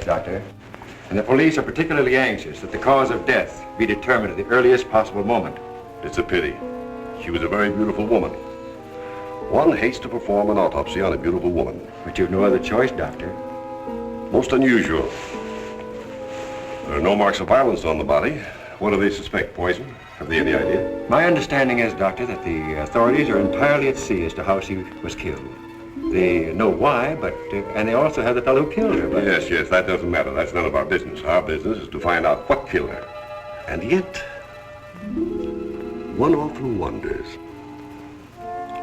Doctor. And the police are particularly anxious that the cause of death be determined at the earliest possible moment. It's a pity. She was a very beautiful woman. One hates to perform an autopsy on a beautiful woman. But you've no other choice, Doctor. Most unusual. There are no marks of violence on the body. What do they suspect? Poison? Have they any idea? My understanding is, Doctor, that the authorities are entirely at sea as to how she was killed. They know why, but, and they also have the fellow who killed her. But... Yes, that doesn't matter. That's none of our business. Our business is to find out what killed her. And yet, one often wonders,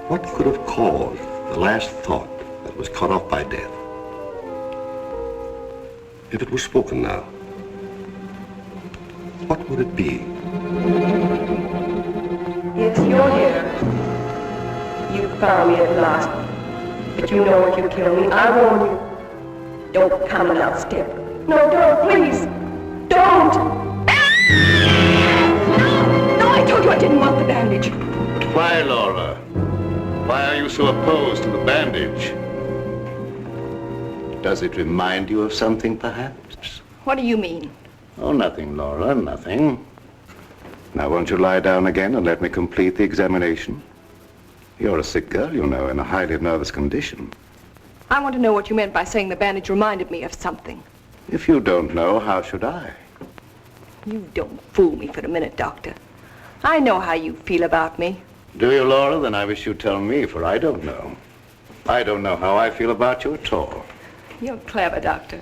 what could have caused the last thought that was cut off by death? If it was spoken now, what would it be? Yes, you're here. You found me at last. But you know if you kill me, I warn you. Don't come and outstep. No, don't, please. Don't! No, I told you I didn't want the bandage. Why, Laura? Why are you so opposed to the bandage? Does it remind you of something, perhaps? What do you mean? Oh, nothing, Laura, nothing. Now, won't you lie down again and let me complete the examination? You're a sick girl, you know, in a highly nervous condition. I want to know what you meant by saying the bandage reminded me of something. If you don't know, how should I? You don't fool me for a minute, Doctor. I know how you feel about me. Do you, Laura? Then I wish you'd tell me, for I don't know. I don't know how I feel about you at all. You're clever, Doctor.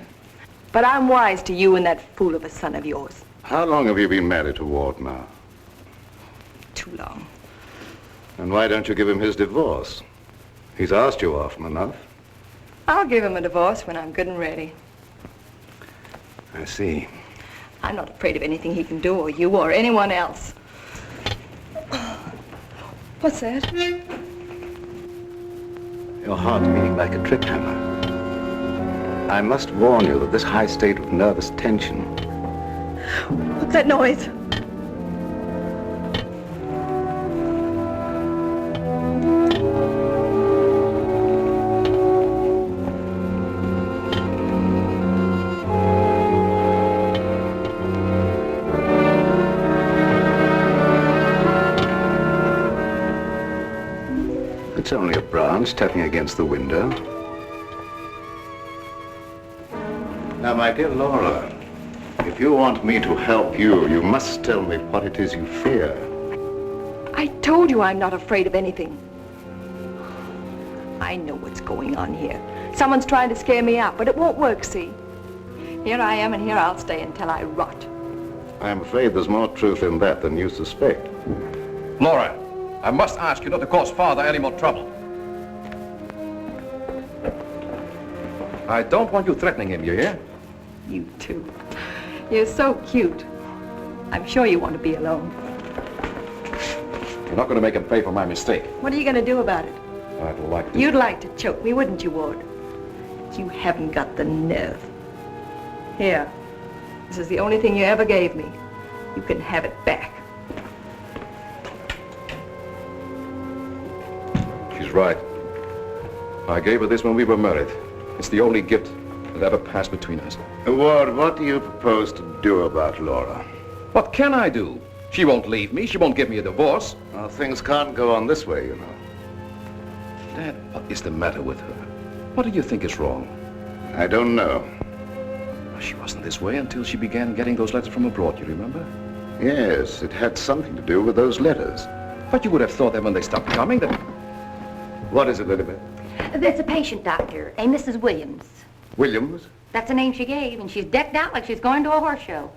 But I'm wise to you and that fool of a son of yours. How long have you been married to Ward now? Too long. And why don't you give him his divorce? He's asked you often enough. I'll give him a divorce when I'm good and ready. I see. I'm not afraid of anything he can do, or you, or anyone else. What's that? Your heart's beating like a trip hammer. I must warn you that this high state of nervous tension... What's that noise? It's only a branch tapping against the window. Now, my dear Laura, if you want me to help you, you must tell me what it is you fear. I told you I'm not afraid of anything. I know what's going on here. Someone's trying to scare me out, but it won't work, see? Here I am, and here I'll stay until I rot. I'm afraid there's more truth in that than you suspect. Laura, I must ask you not to cause Father any more trouble. I don't want you threatening him, you hear? You too. You're so cute. I'm sure you want to be alone. You're not going to make him pay for my mistake. What are you going to do about it? I'd like to... You'd like to choke me, wouldn't you, Ward? You haven't got the nerve. Here. This is the only thing you ever gave me. You can have it back. She's right. I gave her this when we were married. It's the only gift that ever passed between us. Ward, what do you propose to do about Laura? What can I do? She won't leave me. She won't give me a divorce. Well, things can't go on this way, you know. Dad, what is the matter with her? What do you think is wrong? I don't know. She wasn't this way until she began getting those letters from abroad, you remember? Yes, it had something to do with those letters. But you would have thought that when they stopped coming, that... What is it, Elizabeth? There's a patient, Doctor, a Mrs. Williams. Williams? That's the name she gave, and she's decked out like she's going to a horse show.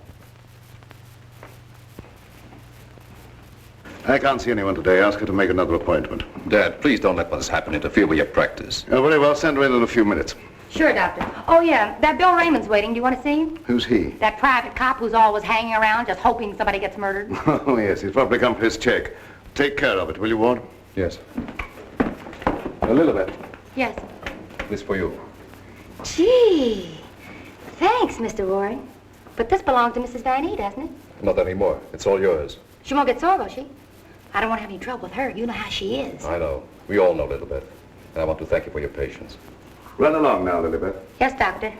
I can't see anyone today. Ask her to make another appointment. Dad, please don't let what has happened interfere with your practice. Oh, very well. Send her in a few minutes. Sure, Doctor. Oh, yeah, that Bill Raymond's waiting. Do you want to see him? Who's he? That private cop who's always hanging around just hoping somebody gets murdered. Oh, yes. He's probably come for his check. Take care of it, will you, Ward? Yes. Elizabeth, Yes. this for you. Gee. Thanks, Mr. Waring. But this belongs to Mrs. Van E, doesn't it? Not anymore. It's all yours. She won't get sore, will she? I don't want to have any trouble with her. You know how she is. I know. We all know a little bit. And I want to thank you for your patience. Run along now, Elizabeth. Yes, Doctor.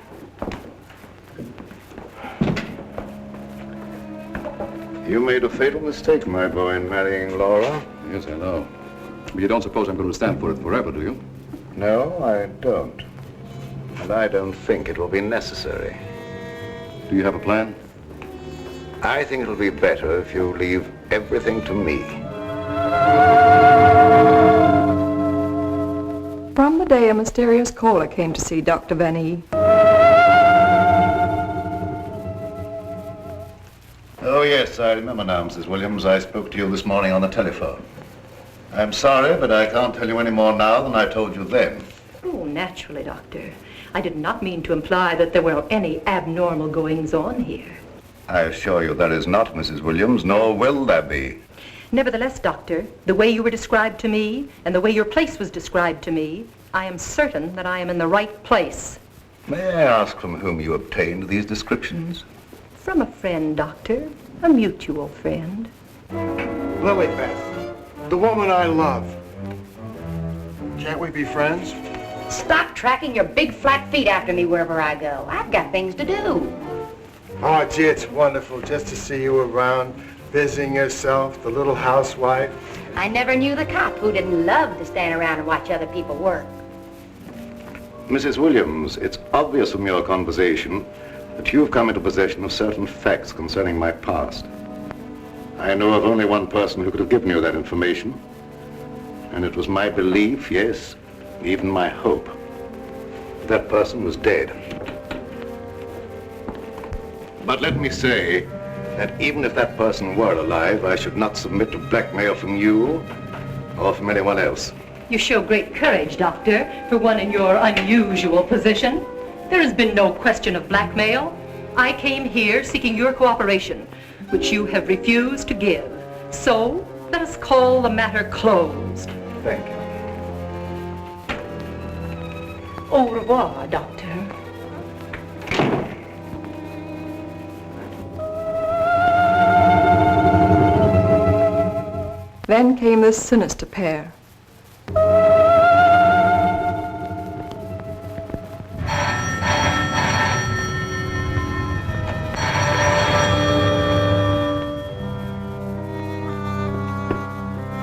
You made a fatal mistake, my boy, in marrying Laura. Yes, I know. But you don't suppose I'm going to stand for it forever, do you? No, I don't. And I don't think it will be necessary. Do you have a plan? I think it'll be better if you leave everything to me. From the day a mysterious caller came to see Dr. Rennie. Oh, yes, I remember now, Mrs. Williams. I spoke to you this morning on the telephone. I'm sorry, but I can't tell you any more now than I told you then. Oh, naturally, Doctor. I did not mean to imply that there were any abnormal goings-on here. I assure you there is not, Mrs. Williams, nor will there be. Nevertheless, Doctor, the way you were described to me and the way your place was described to me, I am certain that I am in the right place. May I ask from whom you obtained these descriptions? From a friend, Doctor. A mutual friend. Lilybeth, the woman I love. Can't we be friends? Stop tracking your big flat feet after me wherever I go. I've got things to do. Oh, gee, it's wonderful just to see you around, busying yourself, the little housewife. I never knew the cop who didn't love to stand around and watch other people work. Mrs. Williams, it's obvious from your conversation that you've come into possession of certain facts concerning my past. I know of only one person who could have given you that information, and it was my belief, yes, even my hope, that person was dead. But let me say that even if that person were alive, I should not submit to blackmail from you or from anyone else. You show great courage, Doctor, for one in your unusual position. There has been no question of blackmail. I came here seeking your cooperation, which you have refused to give. So, let us call the matter closed. Thank you. Au revoir, Doctor. Then came this sinister pair.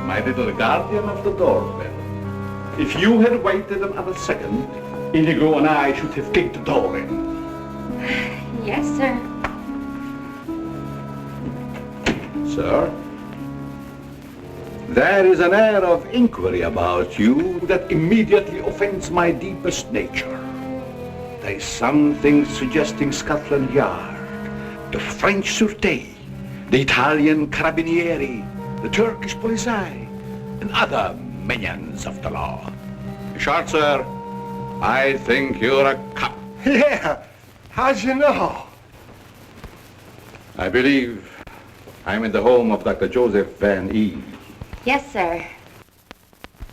My little guardian of the doorbell. If you had waited another second, Inigo and I should have kicked the door in. Yes, sir. Sir, there is an air of inquiry about you that immediately offends my deepest nature. There is something suggesting Scotland Yard, the French Sûreté, the Italian Carabinieri, the Turkish Police, and other minions of the law. Short, sir, I think you're a cop. Yeah, how'd you know? I believe I'm in the home of Dr. Joseph Van E. Yes, sir.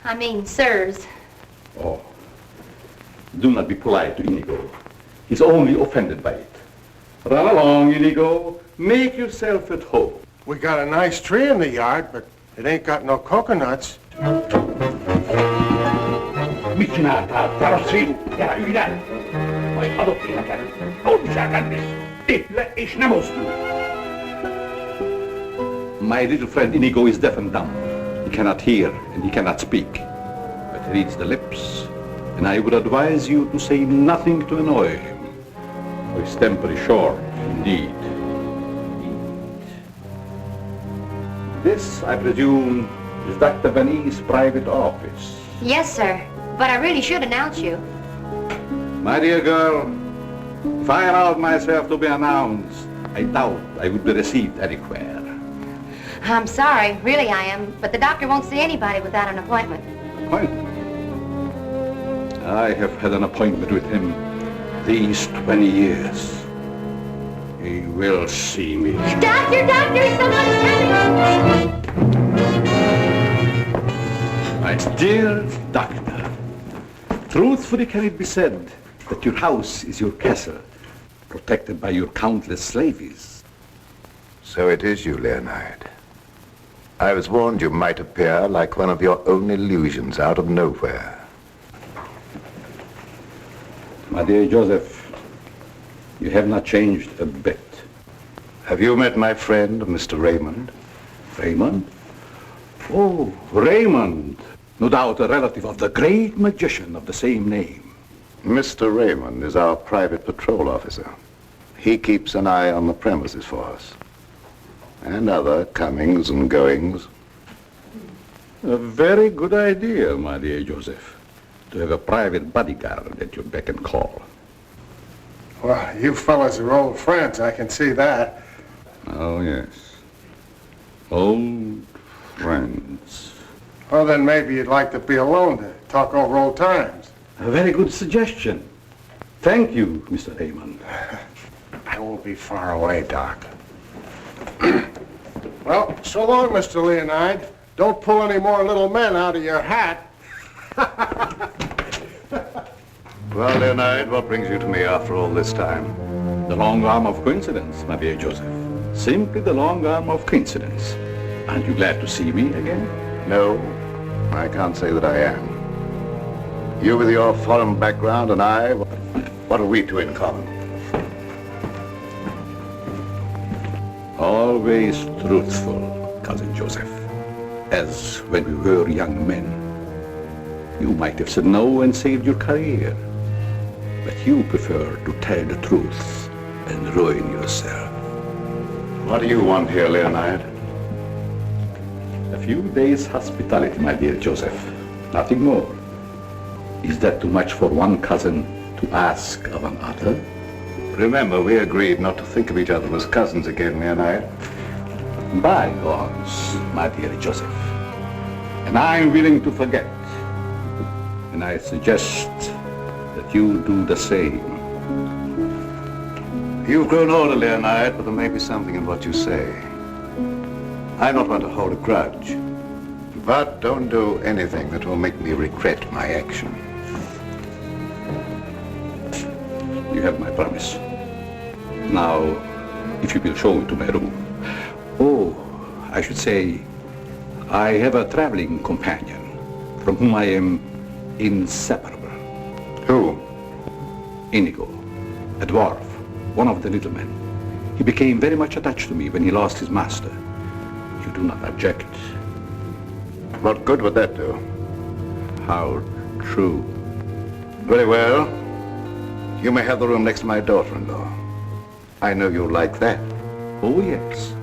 I mean, sirs. Oh, do not be polite to Inigo. He's only offended by it. Run along, Inigo. Make yourself at home. We got a nice tree in the yard, but it ain't got no coconuts. Micinata, Tarossin, ja ylän. Vai adoptiinakään. On tänne. Tillä is namostu. My little friend Inigo is deaf and dumb. He cannot hear and he cannot speak. But he reads the lips. And I would advise you to say nothing to annoy him. For his temper is short, indeed. This, I presume, is Dr. Van E's private office. Yes, sir. But I really should announce you. My dear girl, if I allowed myself to be announced, I doubt I would be received anywhere. I'm sorry, really I am, but the doctor won't see anybody without an appointment. Appointment? I have had an appointment with him these 20 years. He will see me. Doctor, somebody's coming! My dear doctor, truthfully can it be said that your house is your castle, protected by your countless slaves? So it is you, Leonard. I was warned you might appear like one of your own illusions out of nowhere. My dear Joseph, you have not changed a bit. Have you met my friend, Mr. Raymond? Raymond? Oh, Raymond. No doubt a relative of the great magician of the same name. Mr. Raymond is our private patrol officer. He keeps an eye on the premises for us. And other comings and goings. A very good idea, my dear Joseph, to have a private bodyguard at your beck and call. Well, you fellas are old friends, I can see that. Oh, yes. Old friends. Well, then maybe you'd like to be alone to talk over old times. A very good suggestion. Thank you, Mr. Raymond. I won't be far away, Doc. Well, so long, Mr. Leonide. Don't pull any more little men out of your hat. Well, Leonide, what brings you to me after all this time? The long arm of coincidence, my dear Joseph. Simply the long arm of coincidence. Aren't you glad to see me again? No, I can't say that I am. You with your foreign background and I, what have we two in common? Always truthful, Cousin Joseph. As when we were young men. You might have said no and saved your career. But you prefer to tell the truth and ruin yourself. What do you want here, Leonide? A few days' hospitality, my dear Joseph. Nothing more. Is that too much for one cousin to ask of another? Remember, we agreed not to think of each other as cousins again, Leonide. Bygones, my dear Joseph. And I'm willing to forget. And I suggest that you do the same. You've grown older, Leonide, but there may be something in what you say. I'm not one to hold a grudge. But don't do anything that will make me regret my action. You have my promise. Now, if you will show me to my room. Oh, I should say, I have a traveling companion from whom I am inseparable. Who? Inigo, a dwarf, one of the little men. He became very much attached to me when he lost his master. You do not object? What good would that do? How true. Very well. You may have the room next to my daughter-in-law. I know you'll like that. Oh, yes.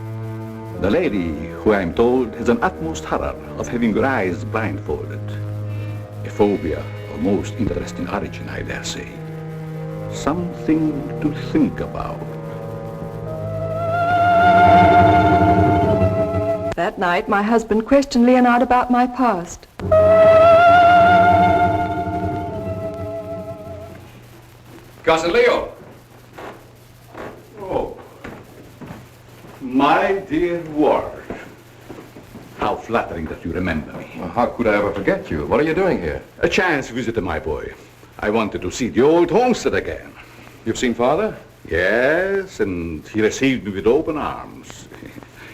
The lady, who I'm told has an utmost horror of having her eyes blindfolded. A phobia of most interesting origin, I dare say. Something to think about. That night, my husband questioned Leonard about my past. Cousin Leo. Oh, my dear Ward. How flattering that you remember me. Well, how could I ever forget you? What are you doing here? A chance visitor, my boy. I wanted to see the old homestead again. You've seen Father? Yes, and he received me with open arms,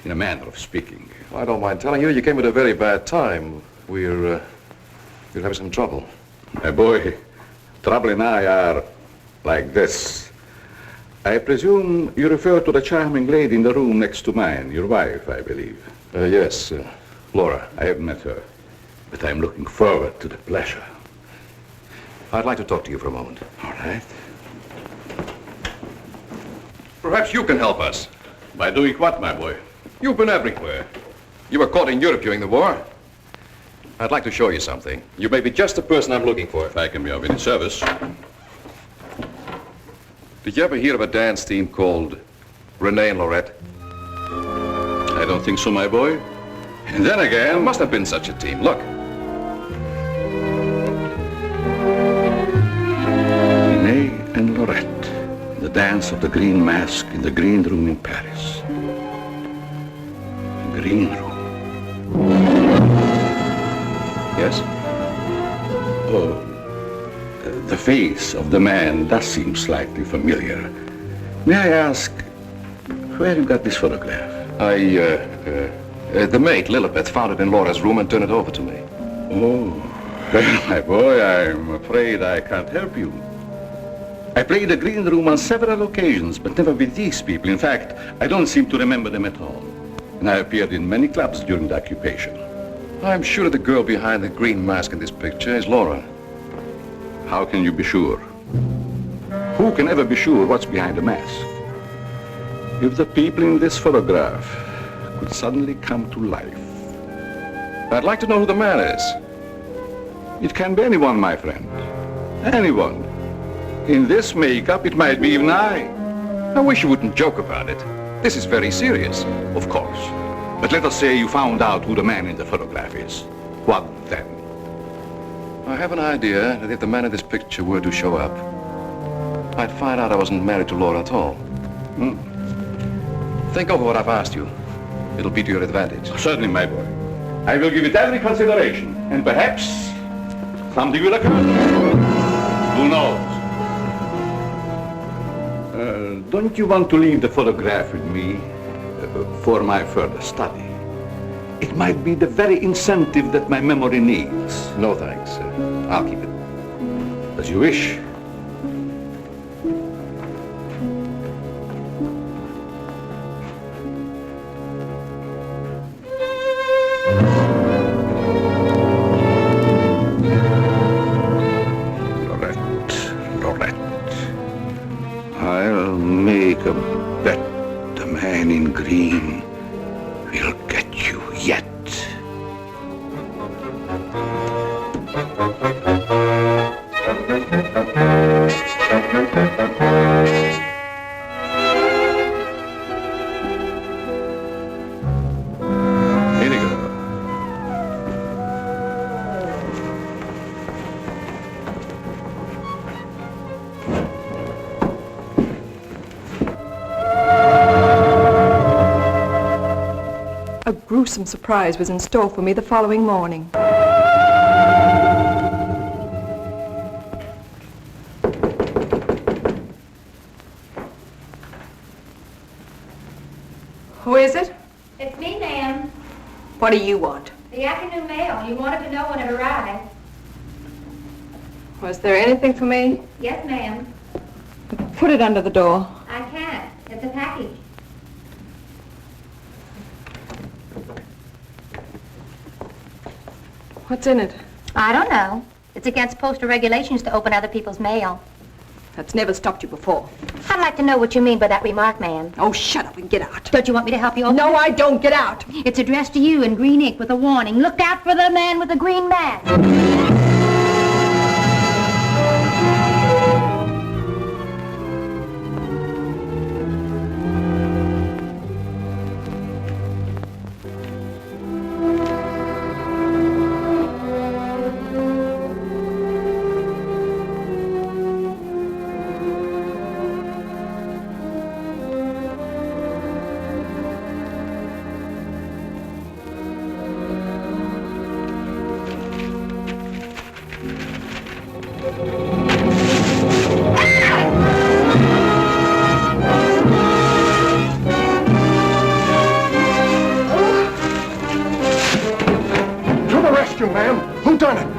in a manner of speaking. Well, I don't mind telling you, you came at a very bad time. We're having some trouble. My boy, Trouble and I are like this. I presume you refer to the charming lady in the room next to mine, your wife, I believe. Yes, Laura. I haven't met her, but I'm looking forward to the pleasure. I'd like to talk to you for a moment. All right. Perhaps you can help us. By doing what, my boy? You've been everywhere. You were caught in Europe during the war. I'd like to show you something. You may be just the person I'm looking for. If I can be of any service. Did you ever hear of a dance team called Rennie and Laurette? I don't think so, my boy. And then again... There must have been such a team. Look. Rennie and Laurette. The dance of the green mask in the green room in Paris. The green room. Yes? Oh, the face of the man does seem slightly familiar. May I ask, where you got this photograph? The maid, Lilibet, found it in Laura's room and turned it over to me. Oh, well, my boy, I'm afraid I can't help you. I played the green room on several occasions, but never with these people. In fact, I don't seem to remember them at all. And I appeared in many clubs during the occupation. I'm sure the girl behind the green mask in this picture is Laura. How can you be sure? Who can ever be sure what's behind a mask? If the people in this photograph could suddenly come to life. I'd like to know who the man is. It can be anyone, my friend. Anyone. In this makeup, it might be even I. I wish you wouldn't joke about it. This is very serious. Of course. But let us say you found out who the man in the photograph is. What then? I have an idea that if the man in this picture were to show up, I'd find out I wasn't married to Laura at all. Think over what I've asked you. It'll be to your advantage. Certainly, my boy. I will give it every consideration, and perhaps something will occur. Who knows? Don't you want to leave the photograph with me for my further study? It might be the very incentive that my memory needs. No, thanks. I'll keep it. As you wish. Laurette. I'll make a bet the man in green will get you yet. A gruesome surprise was in store for me the following morning. Who is it? It's me, ma'am. What do you want? The afternoon mail. You wanted to know when it arrived. Was there anything for me? Yes, ma'am. Put it under the door. I can't. It's a package. What's in it? I don't know. It's against postal regulations to open other people's mail. That's never stopped you before. I'd like to know what you mean by that remark, ma'am. Oh, shut up and get out. Don't you want me to help you open No, it? I don't. Get out. It's addressed to you in green ink with a warning. Look out for the man with the green mask.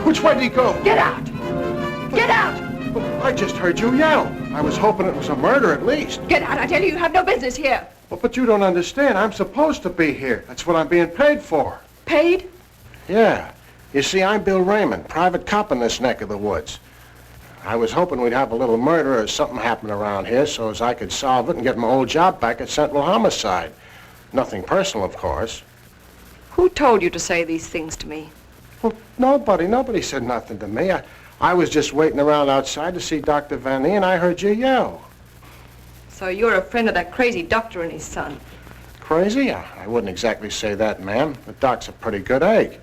Which way did he go? Get out! Get out! I just heard you yell. I was hoping it was a murder at least. Get out! I tell you, you have no business here. Well, but you don't understand. I'm supposed to be here. That's what I'm being paid for. Paid? Yeah. You see, I'm Bill Raymond, private cop in this neck of the woods. I was hoping we'd have a little murder or something happen around here so as I could solve it and get my old job back at Central Homicide. Nothing personal, of course. Who told you to say these things to me? Well, nobody said nothing to me. I was just waiting around outside to see Dr. Van E, and I heard you yell. So you're a friend of that crazy doctor and his son. Crazy? I wouldn't exactly say that, ma'am. The doc's a pretty good egg.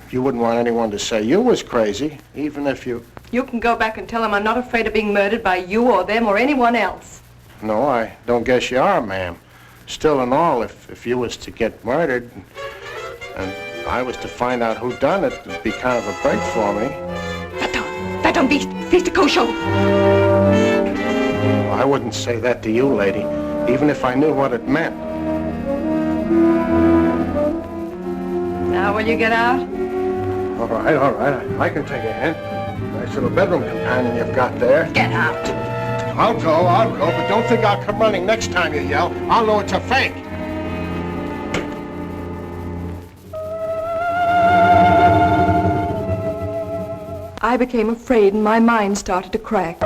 You wouldn't want anyone to say you was crazy, even if you... You can go back and tell them I'm not afraid of being murdered by you or them or anyone else. No, I don't guess you are, ma'am. Still and all, if you was to get murdered and I was to find out who done it, it'd be kind of a break for me. That don't beast the kosher. Well, I wouldn't say that to you, lady, even if I knew what it meant. Now will you get out? All right. I can take a hand. Nice little bedroom companion you've got there. Get out. I'll go, but don't think I'll come running next time you yell. I'll know it's a fake. I became afraid and my mind started to crack.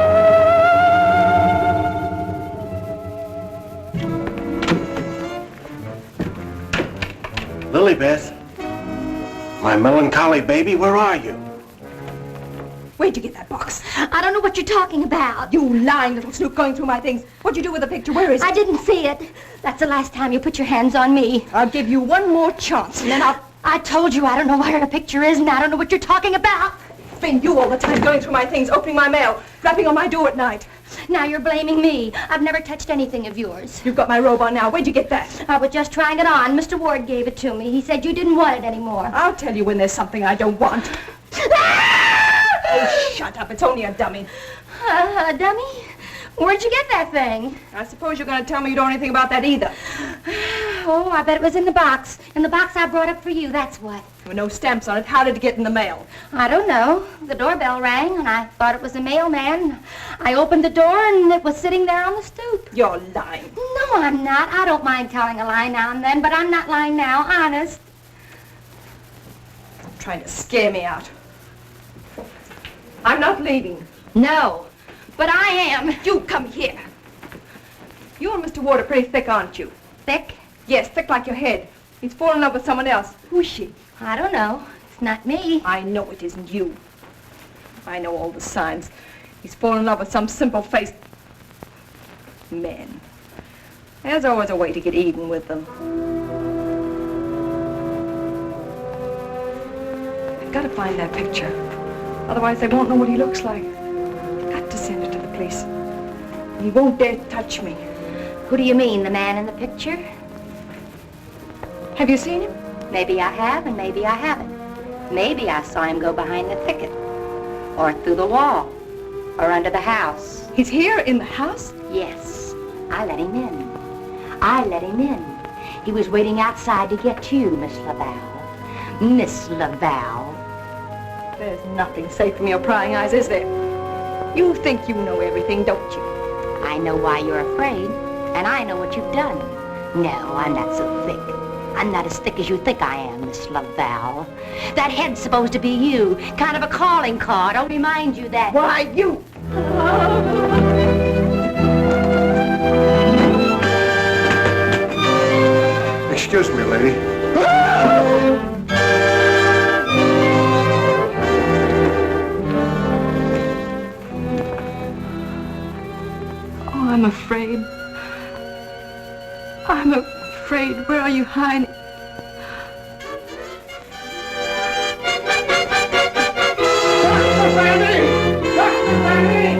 Lilybeth, my melancholy baby, where are you? Where'd you get that box? I don't know what you're talking about. You lying little snoop going through my things. What'd you do with the picture? Where is it? I didn't see it. That's the last time you put your hands on me. I'll give you one more chance and then I told you I don't know where the picture is and I don't know what you're talking about. It's been you all the time going through my things, opening my mail, rapping on my door at night. Now you're blaming me. I've never touched anything of yours. You've got my robe on now. Where'd you get that? I was just trying it on. Mr. Ward gave it to me. He said you didn't want it anymore. I'll tell you when there's something I don't want. Oh, shut up. It's only a dummy. A dummy? Where'd you get that thing? I suppose you're going to tell me you don't know anything about that either. Oh, I bet it was in the box. In the box I brought up for you, that's what. There were no stamps on it. How did it get in the mail? I don't know. The doorbell rang, and I thought it was the mailman. I opened the door, and it was sitting there on the stoop. You're lying. No, I'm not. I don't mind telling a lie now and then, but I'm not lying now, honest. You're trying to scare me out. I'm not leaving. No, but I am. You come here. You and Mr. Ward are pretty thick, aren't you? Thick? Yes, thick like your head. He's fallen in love with someone else. Who's she? I don't know. It's not me. I know it isn't you. I know all the signs. He's fallen in love with some simple-faced man. There's always a way to get even with them. I've got to find that picture. Otherwise, they won't know what he looks like. I've got to send it to the police. He won't dare touch me. Who do you mean, the man in the picture? Have you seen him? Maybe I have, and maybe I haven't. Maybe I saw him go behind the thicket, or through the wall, or under the house. He's here in the house? Yes, I let him in. I let him in. He was waiting outside to get you, Miss Laval. Miss Laval. There's nothing safe from your prying eyes, is there? You think you know everything, don't you? I know why you're afraid, and I know what you've done. No, I'm not so thick. I'm not as thick as you think I am, Miss Laval. That head's supposed to be you, kind of a calling card. I'll remind you that... Why, you... Excuse me, lady. Oh, I'm afraid. I'm afraid. Where are you hiding? Dr. Rennie! Dr. Rennie!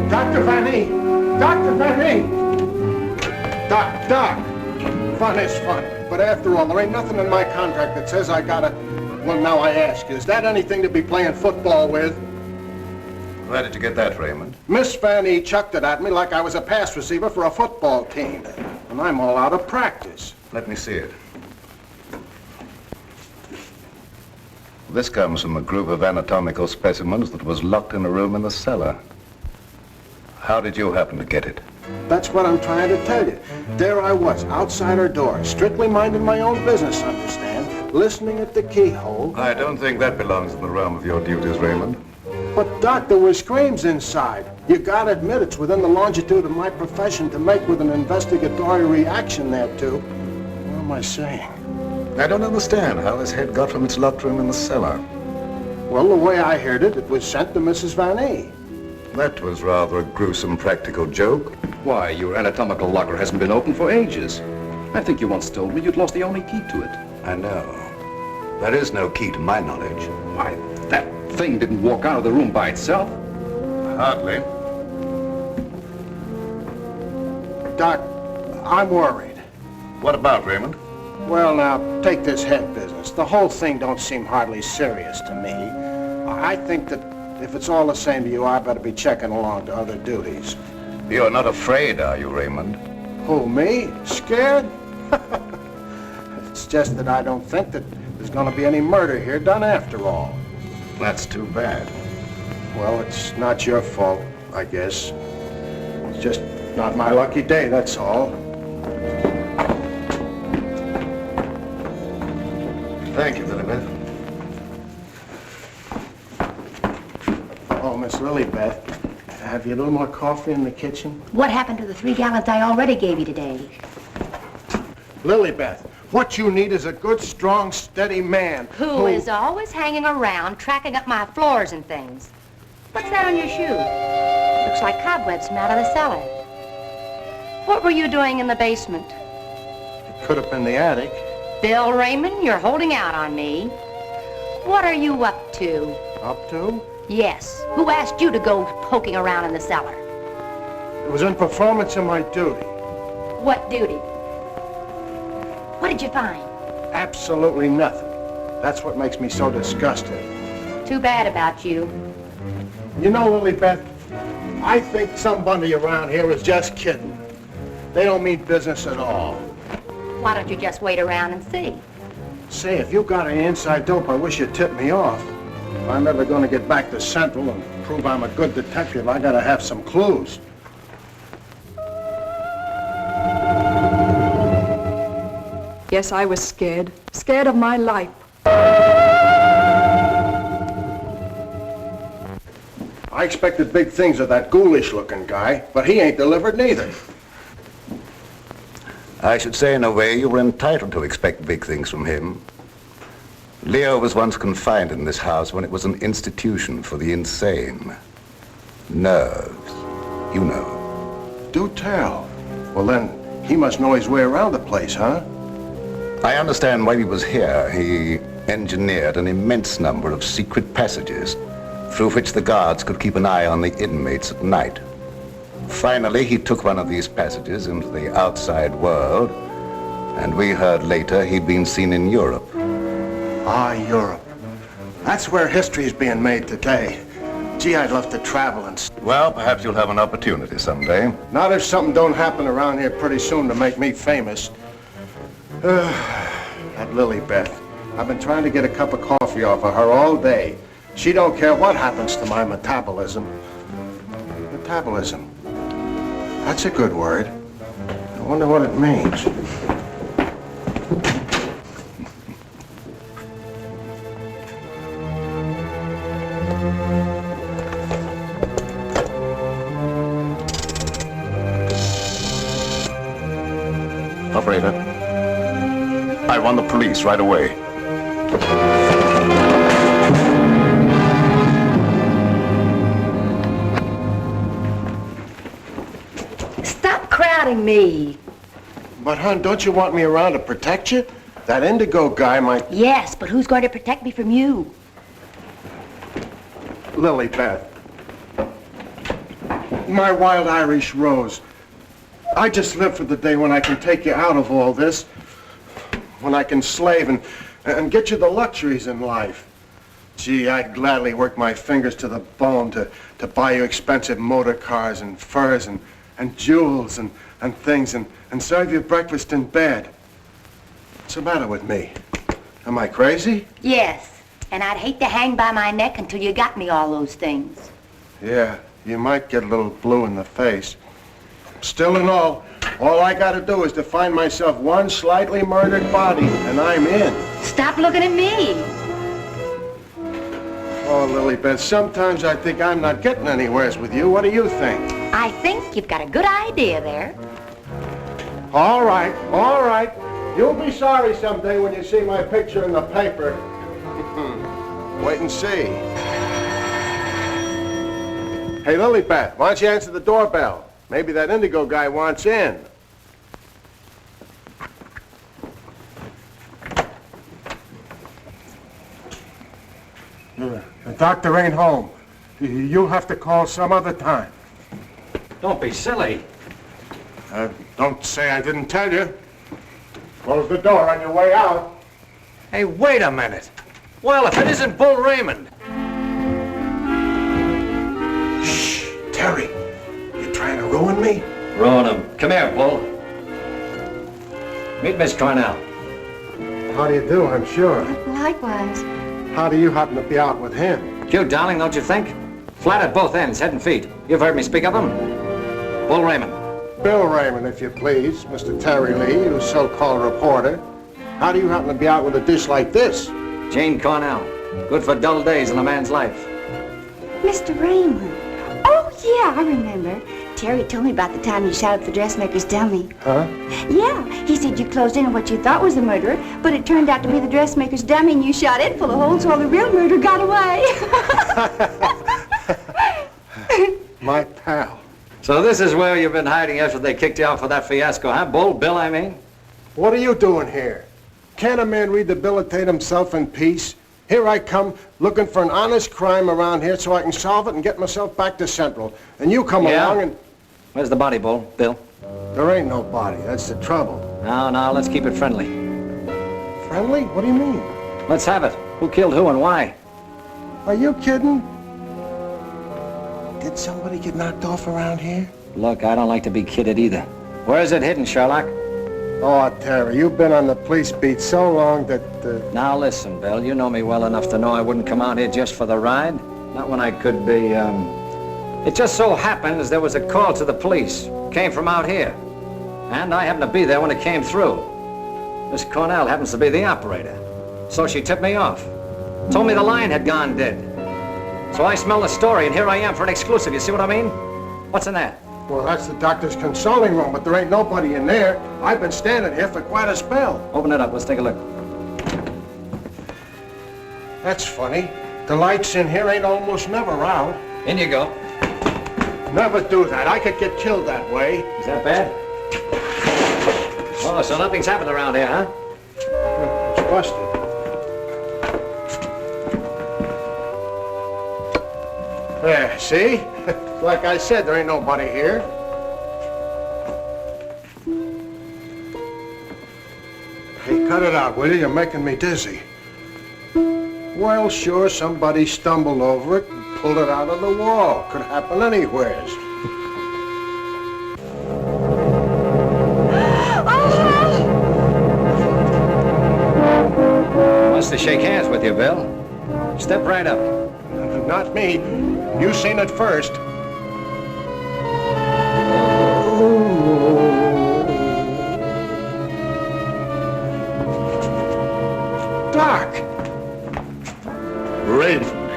Dr. Rennie! Dr. Rennie! Doc. Fun is fun. But after all, there ain't nothing in my contract that says I gotta... Well, now I ask you, is that anything to be playing football with? Where did you get that, Raymond? Miss Fanny chucked it at me like I was a pass receiver for a football team. And I'm all out of practice. Let me see it. This comes from a group of anatomical specimens that was locked in a room in the cellar. How did you happen to get it? That's what I'm trying to tell you. There I was, outside her door, strictly minding my own business, understand? Listening at the keyhole. I don't think that belongs in the realm of your duties, Raymond. But, Doc, there were screams inside. You gotta admit it's within the longitude of my profession to make with an investigatory reaction thereto. What am I saying? I don't understand how this head got from its locked room in the cellar. Well, the way I heard it, it was sent to Mrs. Vanny. That was rather a gruesome practical joke. Why, your anatomical locker hasn't been opened for ages. I think you once told me you'd lost the only key to it. I know. There is no key to my knowledge. Why, that thing didn't walk out of the room by itself. Hardly. Doc, I'm worried. What about, Raymond? Well, now, take this head business. The whole thing don't seem hardly serious to me. I think that if it's all the same to you, I better be checking along to other duties. You're not afraid, are you, Raymond? Who, me? Scared? It's just that I don't think that there's going to be any murder here done after all. That's too bad. Well, it's not your fault, I guess. It's just not my lucky day, that's all. Thank you, Lilibet. Oh, Miss Lilibet, have you a little more coffee in the kitchen? What happened to the 3 gallons I already gave you today? Lilibet, what you need is a good, strong, steady man Who is always hanging around, tracking up my floors and things. What's that on your shoe? Looks like cobwebs from out of the cellar. What were you doing in the basement? It could have been the attic. Bill Raymond, you're holding out on me. What are you up to? Up to? Yes. Who asked you to go poking around in the cellar? It was in performance of my duty. What duty? What did you find? Absolutely nothing. That's what makes me so disgusted. Too bad about you. You know, Lilibet, I think somebody around here is just kidding. They don't mean business at all. Why don't you just wait around and see? Say, if you got any inside dope, I wish you'd tip me off. If I'm ever going to get back to Central and prove I'm a good detective, I gotta have some clues. Yes, I was scared. Scared of my life. I expected big things of that ghoulish-looking guy, but he ain't delivered neither. I should say, in a way, you were entitled to expect big things from him. Leo was once confined in this house when it was an institution for the insane. Nerves, you know. Do tell. Well, then, he must know his way around the place, huh? I understand while he was here, he engineered an immense number of secret passages through which the guards could keep an eye on the inmates at night. Finally, he took one of these passages into the outside world, and we heard later he'd been seen in Europe. Ah, Europe. That's where history's being made today. Gee, I'd love to travel and... Well, perhaps you'll have an opportunity someday. Not if something don't happen around here pretty soon to make me famous. That Lilibet. I've been trying to get a cup of coffee off of her all day. She don't care what happens to my metabolism. Metabolism. That's a good word. I wonder what it means. Operator, I want the police right away. Stop crowding me. But, hon, don't you want me around to protect you? That indigo guy might... Yes, but who's going to protect me from you? Lilibet. My wild Irish rose. I just live for the day when I can take you out of all this. When I can slave and get you the luxuries in life. Gee, I'd gladly work my fingers to the bone to buy you expensive motor cars and furs and jewels and things and serve you breakfast in bed. What's the matter with me? Am I crazy? Yes, and I'd hate to hang by my neck until you got me all those things. Yeah, you might get a little blue in the face. Still and all I gotta do is to find myself one slightly murdered body, and I'm in. Stop looking at me. Oh, Lilibet, sometimes I think I'm not getting anywheres with you. What do you think? I think you've got a good idea there. All right, all right. You'll be sorry someday when you see my picture in the paper. Wait and see. Hey, Lilibet, why don't you answer the doorbell? Maybe that indigo guy wants in. The doctor ain't home. You'll have to call some other time. Don't be silly. Don't say I didn't tell you. Close the door on your way out. Hey, wait a minute. Well, if it isn't Bull Raymond. Shh, Terry. You trying to ruin me? Ruin him. Come here, Bull. Meet Miss Cornell. How do you do, I'm sure. Likewise. How do you happen to be out with him? Cute, darling, don't you think? Flat at both ends, head and feet. You've heard me speak of him. Bull Raymond. Bill Raymond, if you please. Mr. Terry Lee, who's so-called reporter. How do you happen to be out with a dish like this? Jane Cornell. Good for dull days in a man's life. Mr. Raymond. Oh, yeah, I remember. Terry told me about the time you shot up the dressmaker's dummy. Huh? Yeah, he said you closed in on what you thought was the murderer, but it turned out to be the dressmaker's dummy and you shot it full of holes while the real murderer got away. My pal. So this is where you've been hiding after they kicked you out for that fiasco, huh? Bull Bill, I mean? What are you doing here? Can't a man rehabilitate himself in peace? Here I come, looking for an honest crime around here so I can solve it and get myself back to Central. And you come along and... Where's the body, Bull? Bill? There ain't no body. That's the trouble. No, let's keep it friendly. Friendly? What do you mean? Let's have it. Who killed who and why? Are you kidding? Did somebody get knocked off around here? Look, I don't like to be kidded either. Where is it hidden, Sherlock? Oh, Terry, you've been on the police beat so long that... Now listen, Bill, you know me well enough to know I wouldn't come out here just for the ride. Not when I could be, It just so happens there was a call to the police. Came from out here. And I happened to be there when it came through. Miss Cornell happens to be the operator. So she tipped me off. Told me the line had gone dead. So I smelled the story, and here I am for an exclusive. You see what I mean? What's in there? Well, that's the doctor's consulting room, but there ain't nobody in there. I've been standing here for quite a spell. Open it up. Let's take a look. That's funny. The lights in here ain't almost never out. In you go. Never do that. I could get killed that way. Is that bad? Oh, so nothing's happened around here, huh? It's busted. There, see? Like I said, there ain't nobody here. Hey, cut it out, will you? You're making me dizzy. Well, sure, somebody stumbled over it and pulled it out of the wall. Could happen anywheres. Wants to shake hands with you, Bill. Step right up. Not me. You seen it first. Doc! Raymond,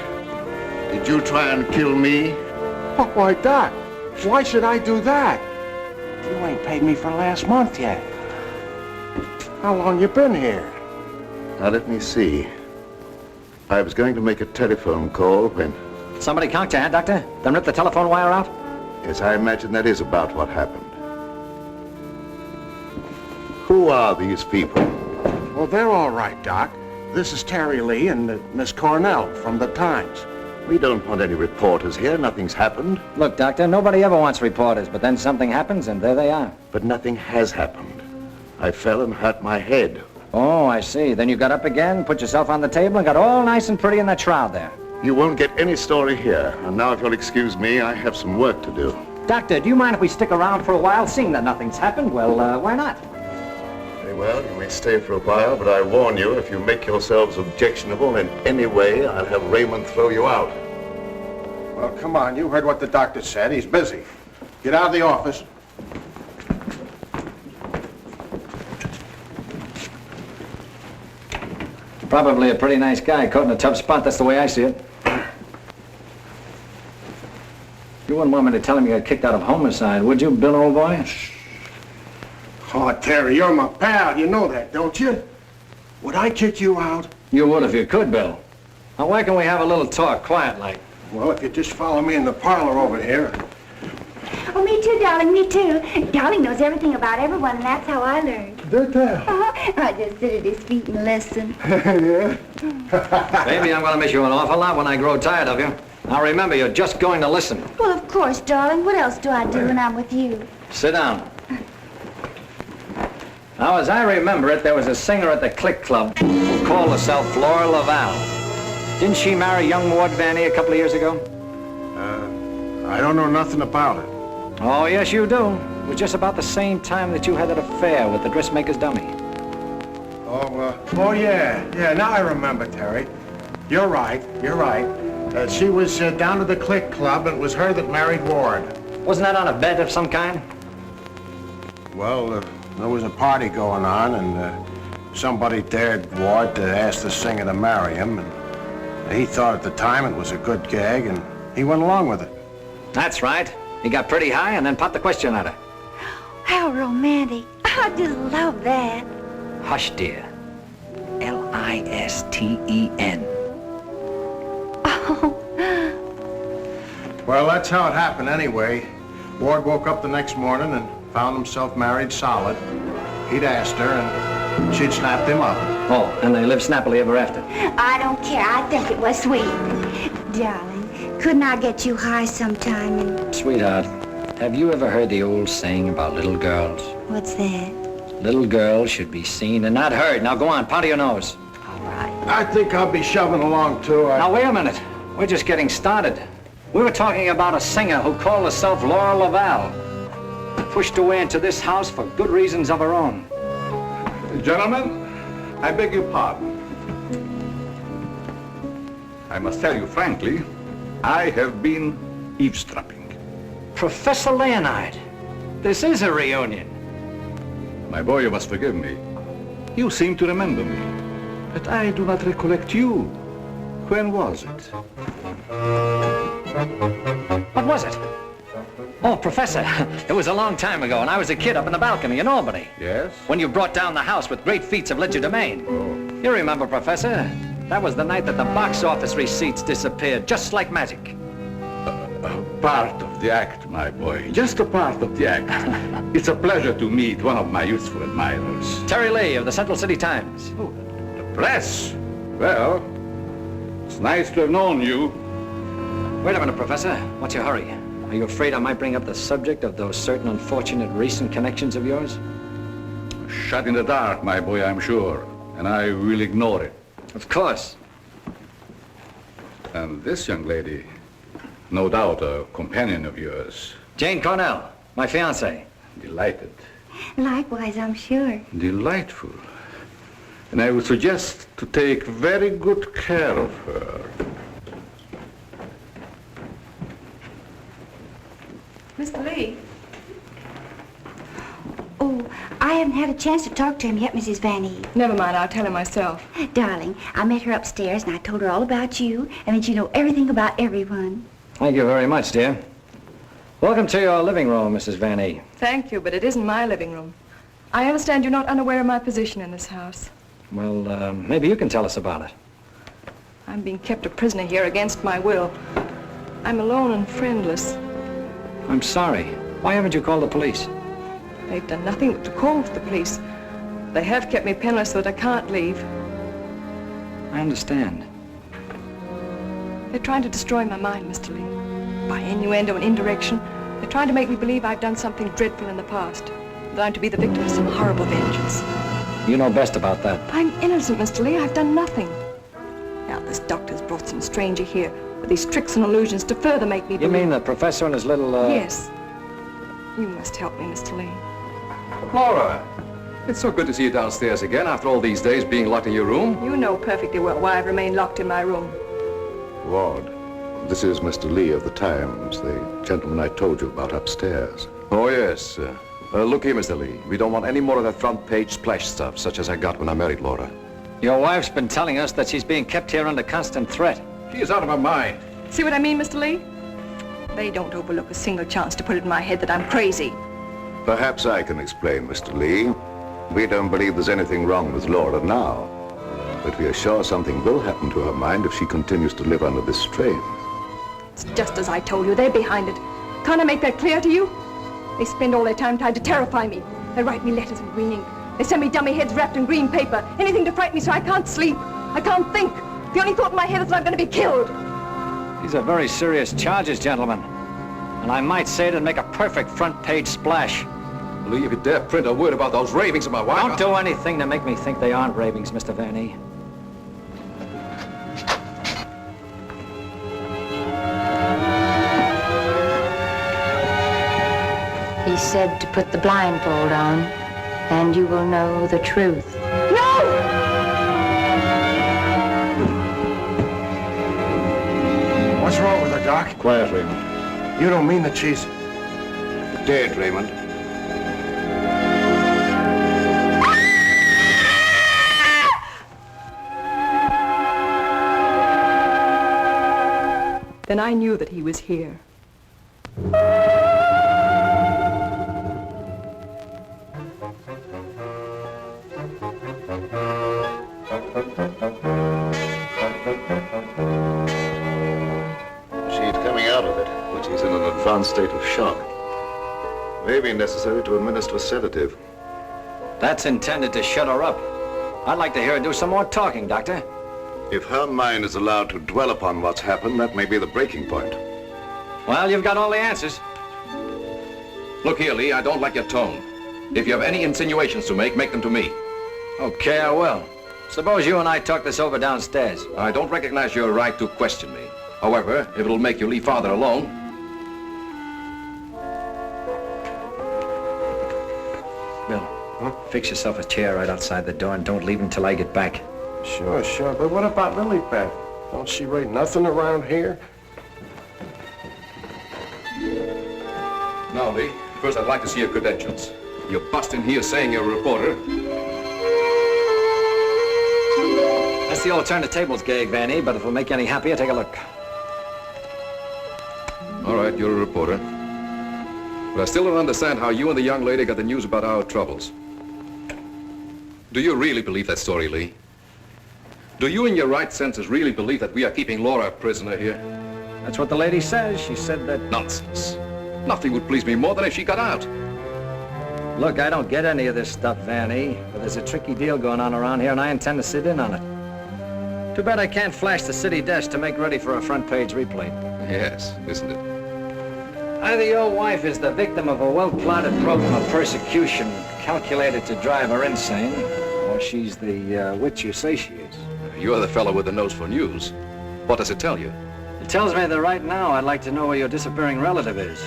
did you try and kill me? Oh, why, Doc, why should I do that? You ain't paid me for last month yet. How long you been here? Now, let me see. I was going to make a telephone call when... Somebody conked you, huh, Doctor? Then rip the telephone wire out? Yes, I imagine that is about what happened. Who are these people? Well, they're all right, Doc. This is Terry Lee and Miss Cornell from the Times. We don't want any reporters here. Nothing's happened. Look, Doctor, nobody ever wants reporters, but then something happens and there they are. But nothing has happened. I fell and hurt my head. Oh, I see. Then you got up again, put yourself on the table, and got all nice and pretty in that shroud there. You won't get any story here. And now, if you'll excuse me, I have some work to do. Doctor, do you mind if we stick around for a while, seeing that nothing's happened? Well, why not? Very well, you may stay for a while, but I warn you, if you make yourselves objectionable in any way, I'll have Raymond throw you out. Well, come on. You heard what the doctor said. He's busy. Get out of the office. Probably a pretty nice guy, caught in a tough spot. That's the way I see it. You wouldn't want me to tell him you got kicked out of Homicide, would you, Bill, old boy? Oh, Terry, you're my pal. You know that, don't you? Would I kick you out? You would if you could, Bill. Now, why can't we have a little talk, quiet like? Well, if you just follow me in the parlor over here. Oh, me too, darling, me too. Darling knows everything about everyone, and that's how I learned. Did that? I just sit at his feet and listen. Yeah? Baby, I'm going to miss you an awful lot when I grow tired of you. Now, remember, you're just going to listen. Well, of course, darling. What else do I do when I'm with you? Sit down. Now, as I remember it, there was a singer at the Click Club who called herself Flora LaValle. Didn't she marry young Ward Vanny a couple of years ago? I don't know nothing about it. Oh, yes, you do. It was just about the same time that you had that affair with the dressmaker's dummy. Oh, yeah. Yeah, now I remember, Terry. You're right. She was down at the Click Club, and it was her that married Ward. Wasn't that on a bet of some kind? Well, there was a party going on, and somebody dared Ward to ask the singer to marry him, and he thought at the time it was a good gag, and he went along with it. That's right. He got pretty high and then popped the question at her. How romantic. I just love that. Hush, dear. L-I-S-T-E-N. Oh. Well, that's how it happened anyway. Ward woke up the next morning and found himself married solid. He'd asked her, and she'd snapped him up. Oh, and they lived snappily ever after. I don't care. I think it was sweet. Darling, couldn't I get you high sometime and... Sweetheart, have you ever heard the old saying about little girls? What's that? Little girls should be seen and not heard. Now go on, powder your nose. All right. I think I'll be shoving along, too. Now, wait a minute. We're just getting started. We were talking about a singer who called herself Laura Laval. Pushed away into this house for good reasons of her own. Gentlemen, I beg your pardon. I must tell you frankly, I have been eavesdropping. Professor Leonard, this is a reunion. My boy, you must forgive me. You seem to remember me, but I do not recollect you. When was it? What was it? Oh, Professor, it was a long time ago, and I was a kid up in the balcony in Albany. Yes? When you brought down the house with great feats of legerdemain. Oh. You remember, Professor? That was the night that the box office receipts disappeared, just like magic. Part of the act, my boy. Just a part of the act. It's a pleasure to meet one of my youthful admirers. Terry Lee of the Central City Times. Oh, the press? Well, it's nice to have known you. Wait a minute, Professor. What's your hurry? Are you afraid I might bring up the subject of those certain unfortunate recent connections of yours? Shut in the dark, my boy, I'm sure. And I will ignore it. Of course. And this young lady, no doubt a companion of yours. Jane Cornell, my fiancée. Delighted. Likewise, I'm sure. Delightful. And I would suggest to take very good care of her. Mr. Lee? Oh, I haven't had a chance to talk to him yet, Mrs. Van E. Never mind, I'll tell him myself. Darling, I met her upstairs and I told her all about you and that you know everything about everyone. Thank you very much, dear. Welcome to your living room, Mrs. Van E. Thank you, but it isn't my living room. I understand you're not unaware of my position in this house. Well, maybe you can tell us about it. I'm being kept a prisoner here against my will. I'm alone and friendless. I'm sorry. Why haven't you called the police? They've done nothing but to call for the police. They have kept me penniless so that I can't leave. I understand. They're trying to destroy my mind, Mr. Lee. By innuendo and indirection, they're trying to make me believe I've done something dreadful in the past. That I'm to be the victim of some horrible vengeance. You know best about that. I'm innocent, Mr. Lee. I've done nothing. Now this doctor's brought some stranger here with these tricks and illusions to further make me believe... You mean the professor and his little, Yes. You must help me, Mr. Lee. Laura, it's so good to see you downstairs again after all these days being locked in your room. You know perfectly well why I've remained locked in my room. Ward, this is Mr. Lee of the Times, the gentleman I told you about upstairs. Oh, yes. Look here, Mr. Lee. We don't want any more of that front page splash stuff, such as I got when I married Laura. Your wife's been telling us that she's being kept here under constant threat. She is out of her mind. See what I mean, Mr. Lee? They don't overlook a single chance to put it in my head that I'm crazy. Perhaps I can explain, Mr. Lee. We don't believe there's anything wrong with Laura now. But we are sure something will happen to her mind if she continues to live under this strain. It's just as I told you. They're behind it. Can't I make that clear to you? They spend all their time trying to terrify me. They write me letters in green ink. They send me dummy heads wrapped in green paper. Anything to frighten me so I can't sleep. I can't think. The only thought in my head is that I'm going to be killed. These are very serious charges, gentlemen. And I might say it'd make a perfect front page splash. Lee, if you dare print a word about those ravings of my wife... Don't do anything to make me think they aren't ravings, Mr. Van E. He said to put the blindfold on, and you will know the truth. No! What's wrong with her, Doc? Quiet, Raymond. You don't mean that she's... Dead, Raymond. Then I knew that he was here. She's coming out of it, but she's in an advanced state of shock. May be necessary to administer a sedative. That's intended to shut her up. I'd like to hear her do some more talking, Doctor. If her mind is allowed to dwell upon what's happened, that may be the breaking point. Well, you've got all the answers. Look here, Lee, I don't like your tone. If you have any insinuations to make them to me. Okay, I will. Suppose you and I talk this over downstairs. I don't recognize your right to question me. However, if it'll make you leave Father alone... Bill, fix yourself a chair right outside the door and don't leave until I get back. Sure, sure. But what about Lily-Beth? Don't she write nothing around here? Now, Lee, first I'd like to see your credentials. You bust in here saying you're a reporter. That's the old turn the tables gag, Vanny, but if it'll make you any happier, take a look. All right, you're a reporter. But I still don't understand how you and the young lady got the news about our troubles. Do you really believe that story, Lee? Do you in your right senses really believe that we are keeping Laura a prisoner here? That's what the lady says. She said that... Nonsense. Nothing would please me more than if she got out. Look, I don't get any of this stuff, Vanny, but there's a tricky deal going on around here, and I intend to sit in on it. Too bad I can't flash the city desk to make ready for a front-page replay. Yes, isn't it? Either your wife is the victim of a well-plotted program of persecution calculated to drive her insane, or she's the witch you say she is. You're the fellow with the nose for news. What does it tell you? It tells me that right now I'd like to know where your disappearing relative is.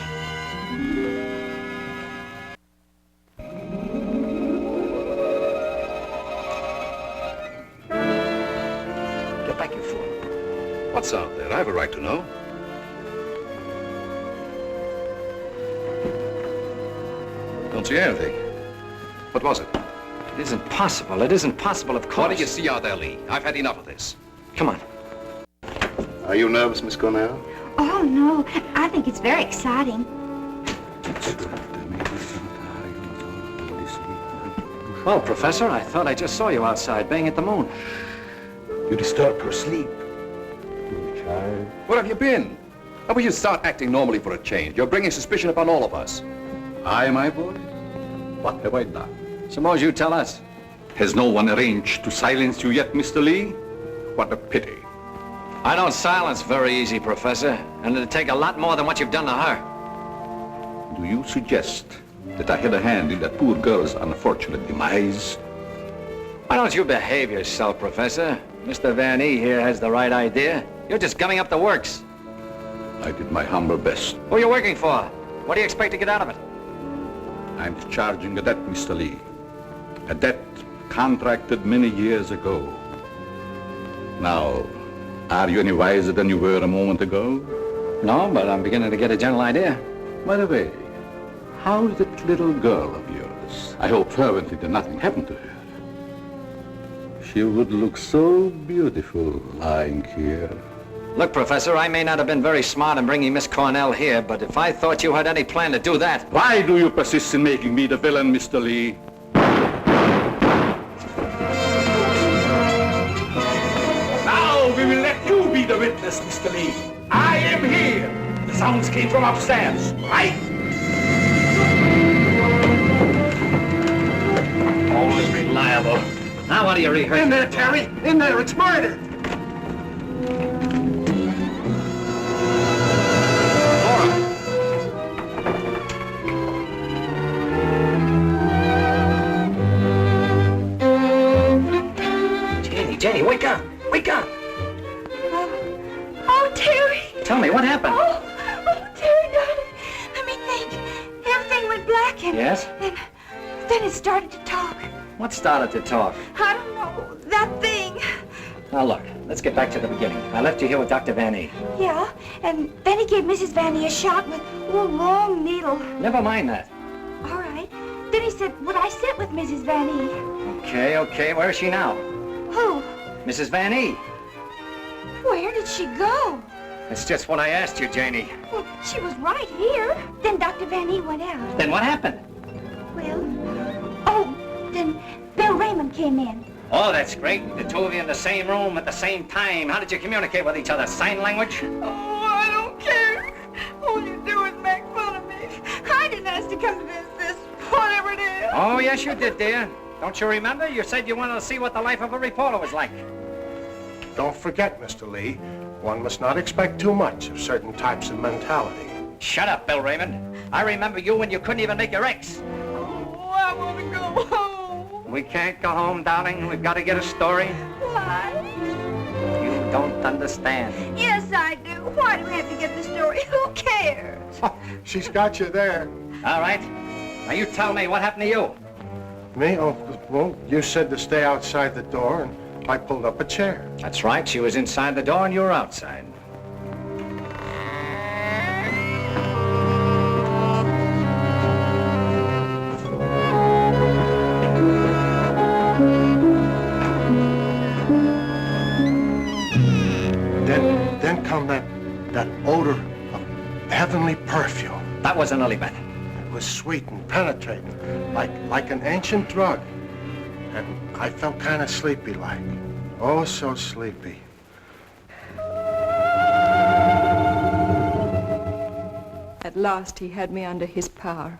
Get back, you fool. What's out there? I have a right to know. Don't see anything. What was it? It isn't possible. It isn't possible, of course. What do you see out there, Lee? I've had enough of this. Come on. Are you nervous, Miss Cornell? Oh, no. I think it's very exciting. Well, Professor, I thought I just saw you outside, baying at the moon. You disturb her sleep. Poor child. Where have you been? How will you start acting normally for a change? You're bringing suspicion upon all of us. I, my boy? What have I done? Suppose you tell us. Has no one arranged to silence you yet, Mr. Lee? What a pity. I don't silence very easy, Professor, and it'd take a lot more than what you've done to her. Do you suggest that I had a hand in that poor girl's unfortunate demise? Why don't you behave yourself, Professor? Mr. Van E here has the right idea. You're just gumming up the works. I did my humble best. Who are you working for? What do you expect to get out of it? I'm charging a debt, Mr. Lee. A debt contracted many years ago. Now, are you any wiser than you were a moment ago? No, but I'm beginning to get a general idea. By the way, how's that little girl of yours? I hope fervently that nothing happened to her. She would look so beautiful lying here. Look, Professor, I may not have been very smart in bringing Miss Cornell here, but if I thought you had any plan to do that... Why do you persist in making me the villain, Mr. Lee? Now we will let you be the witness, Mr. Lee. I am here. The sounds came from upstairs, right? Always reliable. Now what do you rehearse? In there, Terry! In there! It's murder! Jenny, wake up! Wake up! Oh, Terry. Tell me, what happened? Oh, Terry, darling. Let me think. Everything went black and... Yes? Then it started to talk. What started to talk? I don't know. That thing. Now look, let's get back to the beginning. I left you here with Dr. Van E. Yeah, and then he gave Mrs. Van E a shot with a long needle. Never mind that. All right. Then he said, would I sit with Mrs. Van E? Okay. Where is she now? Who? Mrs. Van E. Where did she go? It's just what I asked you, Janie. Well, she was right here. Then Dr. Van E went out. Then what happened? Oh, then Bill Raymond came in. Oh, that's great. The two of you in the same room at the same time. How did you communicate with each other? Sign language? Oh, I don't care. All you do is make fun of me. I didn't ask to come to this, whatever it is. Oh, yes, you did, dear. Don't you remember? You said you wanted to see what the life of a reporter was like. Don't forget, Mr. Lee, one must not expect too much of certain types of mentality. Shut up, Bill Raymond. I remember you when you couldn't even make your X. Oh, I want to go home. We can't go home, darling. We've got to get a story. Why? You don't understand. Yes, I do. Why do we have to get the story? Who cares? She's got you there. All right. Now you tell me, what happened to you? Me? Oh, well, you said to stay outside the door, and I pulled up a chair. That's right. She was inside the door and you were outside. Then come that odor of heavenly perfume. That was an Olivette. It was sweet and penetrating, like an ancient drug. And I felt kind of sleepy-like. Oh, so sleepy. At last, he had me under his power.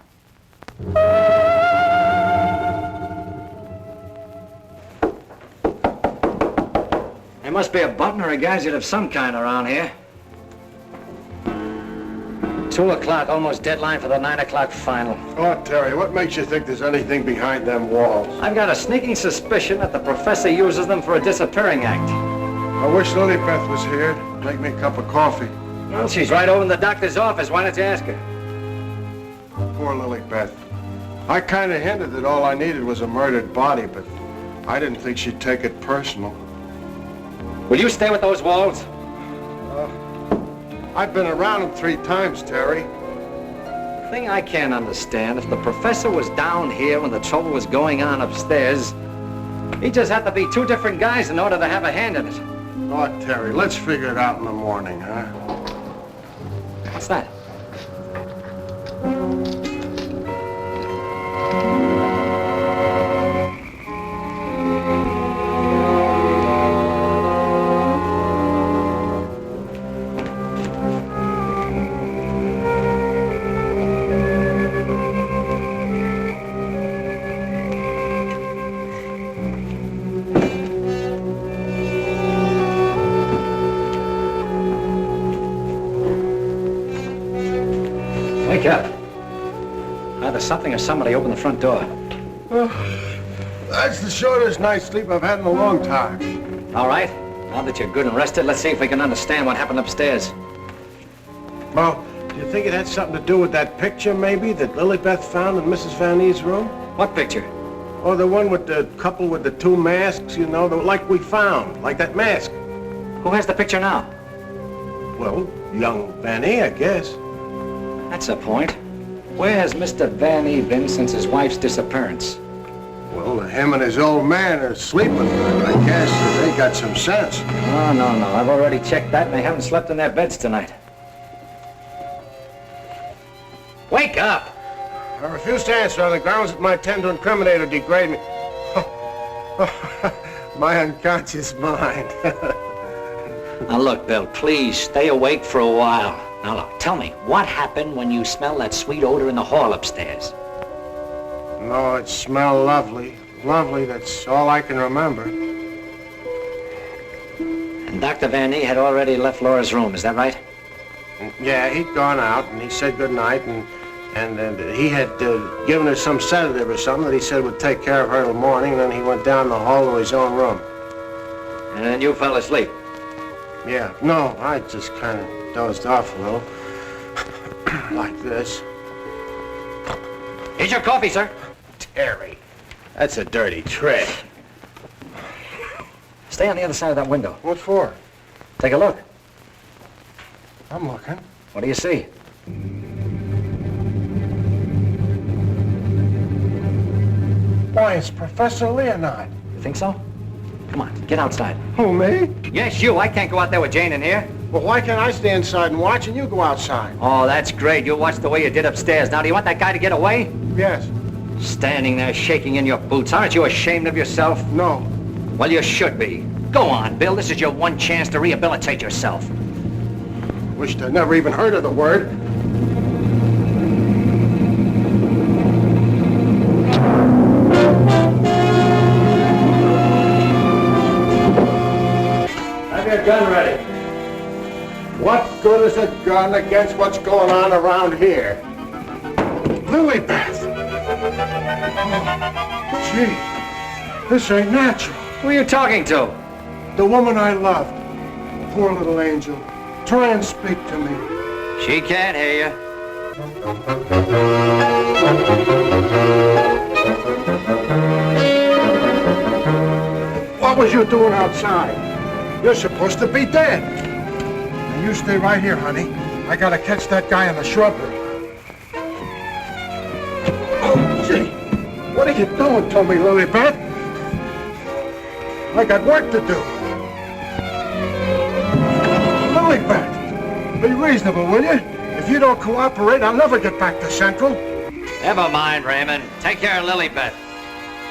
There must be a button or a gadget of some kind around here. 2 o'clock, almost deadline for the 9 o'clock final. Oh, Terry, what makes you think there's anything behind them walls? I've got a sneaking suspicion that the professor uses them for a disappearing act. I wish Lilybeth was here to make me a cup of coffee. Well, she's right over in the doctor's office. Why don't you ask her? Poor Lilybeth. I kind of hinted that all I needed was a murdered body, but I didn't think she'd take it personal. Will you stay with those walls? I've been around them 3 times, Terry. Thing I can't understand, if the professor was down here when the trouble was going on upstairs, he just had to be 2 different guys in order to have a hand in it. Oh, Terry, let's figure it out in the morning, huh? What's that? Wake up. Either something or somebody opened the front door. That's the shortest night's sleep I've had in a long time. All right. Now that you're good and rested, let's see if we can understand what happened upstairs. Well, do you think it had something to do with that picture, maybe, that Lilybeth found in Mrs. Van E's room? What picture? Oh, the one with the couple with the 2 masks, you know, like we found, like that mask. Who has the picture now? Well, young Van E, I guess. That's the point. Where has Mr. Van E been since his wife's disappearance? Well, him and his old man are sleeping, but I guess they got some sense. Oh, no. I've already checked that, and they haven't slept in their beds tonight. Wake up! I refuse to answer on the grounds that my attempt to incriminate or degrade me. My unconscious mind. Now, look, Bill, please stay awake for a while. Now, look, tell me, what happened when you smelled that sweet odor in the hall upstairs? No, it smelled lovely. Lovely, that's all I can remember. And Dr. Van E had already left Laura's room, is that right? Yeah, he'd gone out, and he said goodnight, and he had given her some sedative or something that he said would take care of her till morning, and then he went down the hall to his own room. And then you fell asleep? Yeah, no, I just kind of dozed off a little. Like this. Here's your coffee, sir. Terry, that's a dirty trick. Stay on the other side of that window. What for? Take a look. I'm looking. What do you see? Why, it's Professor Leonard. You think so? Come on, get outside. Who, me? Yes, you. I can't go out there with Jane in here. Well, why can't I stay inside and watch and you go outside? Oh, that's great. You watch the way you did upstairs. Now, do you want that guy to get away? Yes. Standing there shaking in your boots. Aren't you ashamed of yourself? No. Well, you should be. Go on, Bill. This is your one chance to rehabilitate yourself. Wished I'd never even heard of the word. Have your gun ready. What good is a gun against what's going on around here? Lilybeth! Gee, this ain't natural. Who are you talking to? The woman I loved. Poor little angel. Try and speak to me. She can't hear you. What was you doing outside? You're supposed to be dead. Now you stay right here, honey. I gotta catch that guy in the shrubbery. Oh, gee. What are you doing to me, Lilybeth? I got work to do. Lilybeth, be reasonable, will you? If you don't cooperate, I'll never get back to Central. Never mind, Raymond. Take care of Lilybeth.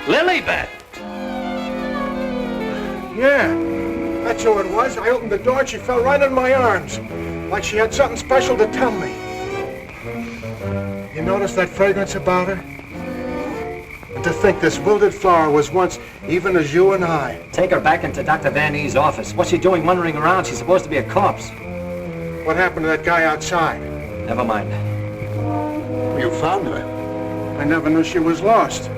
Lilybeth! Yeah, that's who it was. I opened the door and she fell right in my arms. Like she had something special to tell me. You notice that fragrance about her? And to think this wilted flower was once even as you and I. Take her back into Dr. Van Ee's office. What's she doing wandering around? She's supposed to be a corpse. What happened to that guy outside? Never mind. You found her. I never knew she was lost.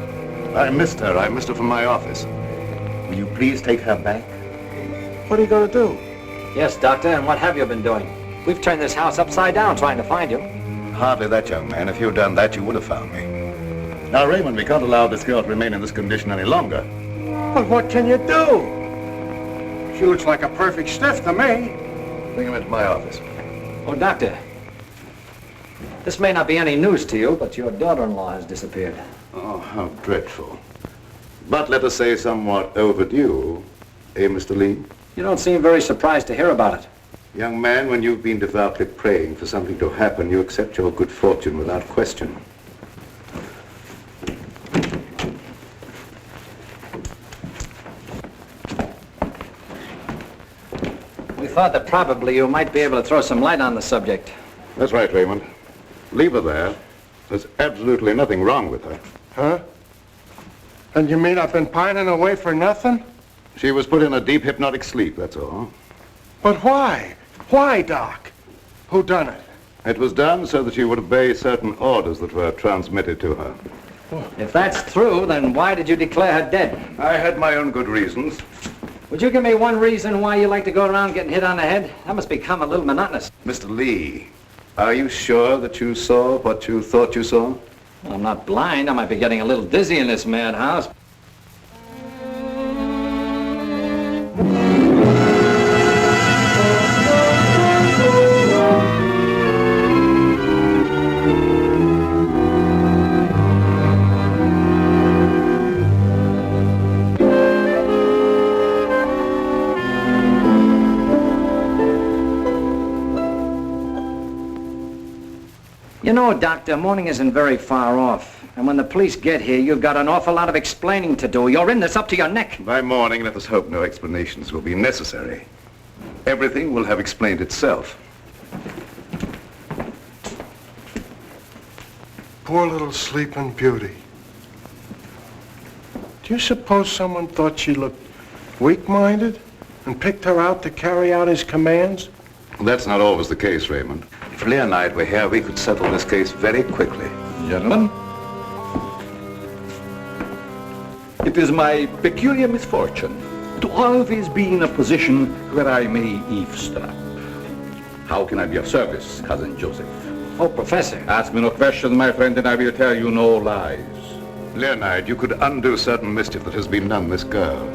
I missed her. I missed her from my office. Will you please take her back? What are you going to do? Yes, Doctor, and what have you been doing? We've turned this house upside down trying to find you. Hardly that, young man. If you'd done that, you would have found me. Now, Raymond, we can't allow this girl to remain in this condition any longer. But what can you do? She looks like a perfect stiff to me. Bring him into my office. Oh, Doctor, this may not be any news to you, but your daughter-in-law has disappeared. Oh, how dreadful. But let us say somewhat overdue, eh, Mr. Lee? You don't seem very surprised to hear about it. Young man, when you've been devoutly praying for something to happen, you accept your good fortune without question. We thought that probably you might be able to throw some light on the subject. That's right, Raymond. Leave her there. There's absolutely nothing wrong with her. Huh? And you mean I've been pining away for nothing? She was put in a deep hypnotic sleep, that's all. But why? Why, Doc? Who done it? It was done so that she would obey certain orders that were transmitted to her. If that's true, then why did you declare her dead? I had my own good reasons. Would you give me one reason why you like to go around getting hit on the head? That must become a little monotonous. Mr. Lee, are you sure that you saw what you thought you saw? Well, I'm not blind. I might be getting a little dizzy in this madhouse. You know, Doctor, morning isn't very far off. And when the police get here, you've got an awful lot of explaining to do. You're in this up to your neck. By morning, let us hope no explanations will be necessary. Everything will have explained itself. Poor little sleeping beauty. Do you suppose someone thought she looked weak-minded and picked her out to carry out his commands? That's not always the case, Raymond. If Leah and I were here, we could settle this case very quickly. Gentlemen, it is my peculiar misfortune to always be in a position where I may eavesdrop. How can I be of service, Cousin Joseph? Oh, Professor. Ask me no questions, my friend, and I will tell you no lies. Leonard, you could undo certain mischief that has been done this girl.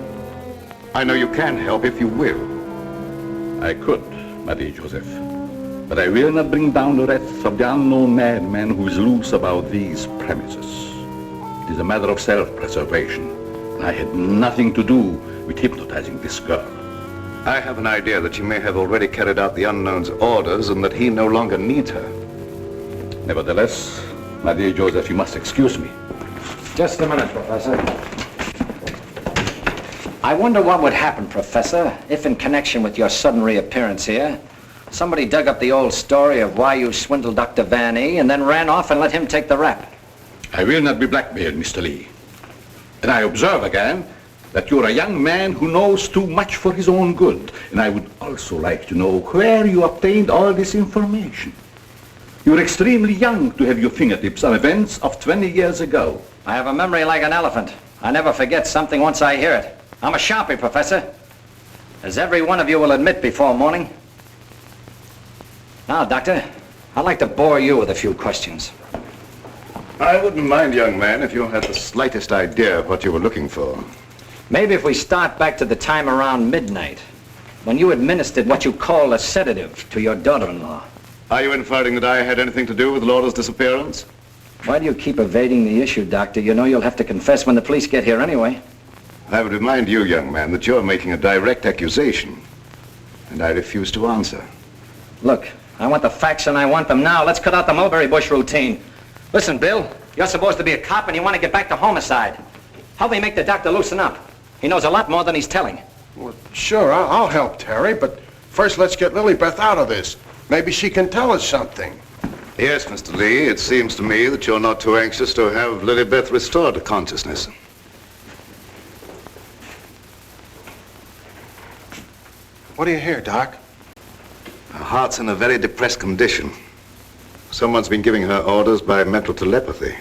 I know you can help if you will. I could, my dear Joseph. But I will not bring down the wrath of the unknown madman who is loose about these premises. It is a matter of self-preservation. And I had nothing to do with hypnotizing this girl. I have an idea that she may have already carried out the unknown's orders and that he no longer needs her. Nevertheless, my dear Joseph, you must excuse me. Just a minute, Professor. I wonder what would happen, Professor, if in connection with your sudden reappearance here, somebody dug up the old story of why you swindled Dr. Van E and then ran off and let him take the rap. I will not be blackmailed, Mr. Lee. And I observe again that you're a young man who knows too much for his own good. And I would also like to know where you obtained all this information. You're extremely young to have your fingertips on events of 20 years ago. I have a memory like an elephant. I never forget something once I hear it. I'm a sharpie, Professor, as every one of you will admit before morning. Now, Doctor, I'd like to bore you with a few questions. I wouldn't mind, young man, if you had the slightest idea of what you were looking for. Maybe if we start back to the time around midnight, when you administered what you call a sedative to your daughter-in-law. Are you inferring that I had anything to do with Laura's disappearance? Why do you keep evading the issue, Doctor? You know you'll have to confess when the police get here anyway. I would remind you, young man, that you're making a direct accusation, and I refuse to answer. Look, I want the facts and I want them now. Let's cut out the Mulberry bush routine. Listen, Bill, you're supposed to be a cop and you want to get back to homicide. Help me make the doctor loosen up. He knows a lot more than he's telling. Well, sure, I'll help Terry, but first let's get Lilybeth out of this. Maybe she can tell us something. Yes, Mr. Lee, it seems to me that you're not too anxious to have Lilybeth restored to consciousness. What do you hear, Doc? Her heart's in a very depressed condition. Someone's been giving her orders by mental telepathy.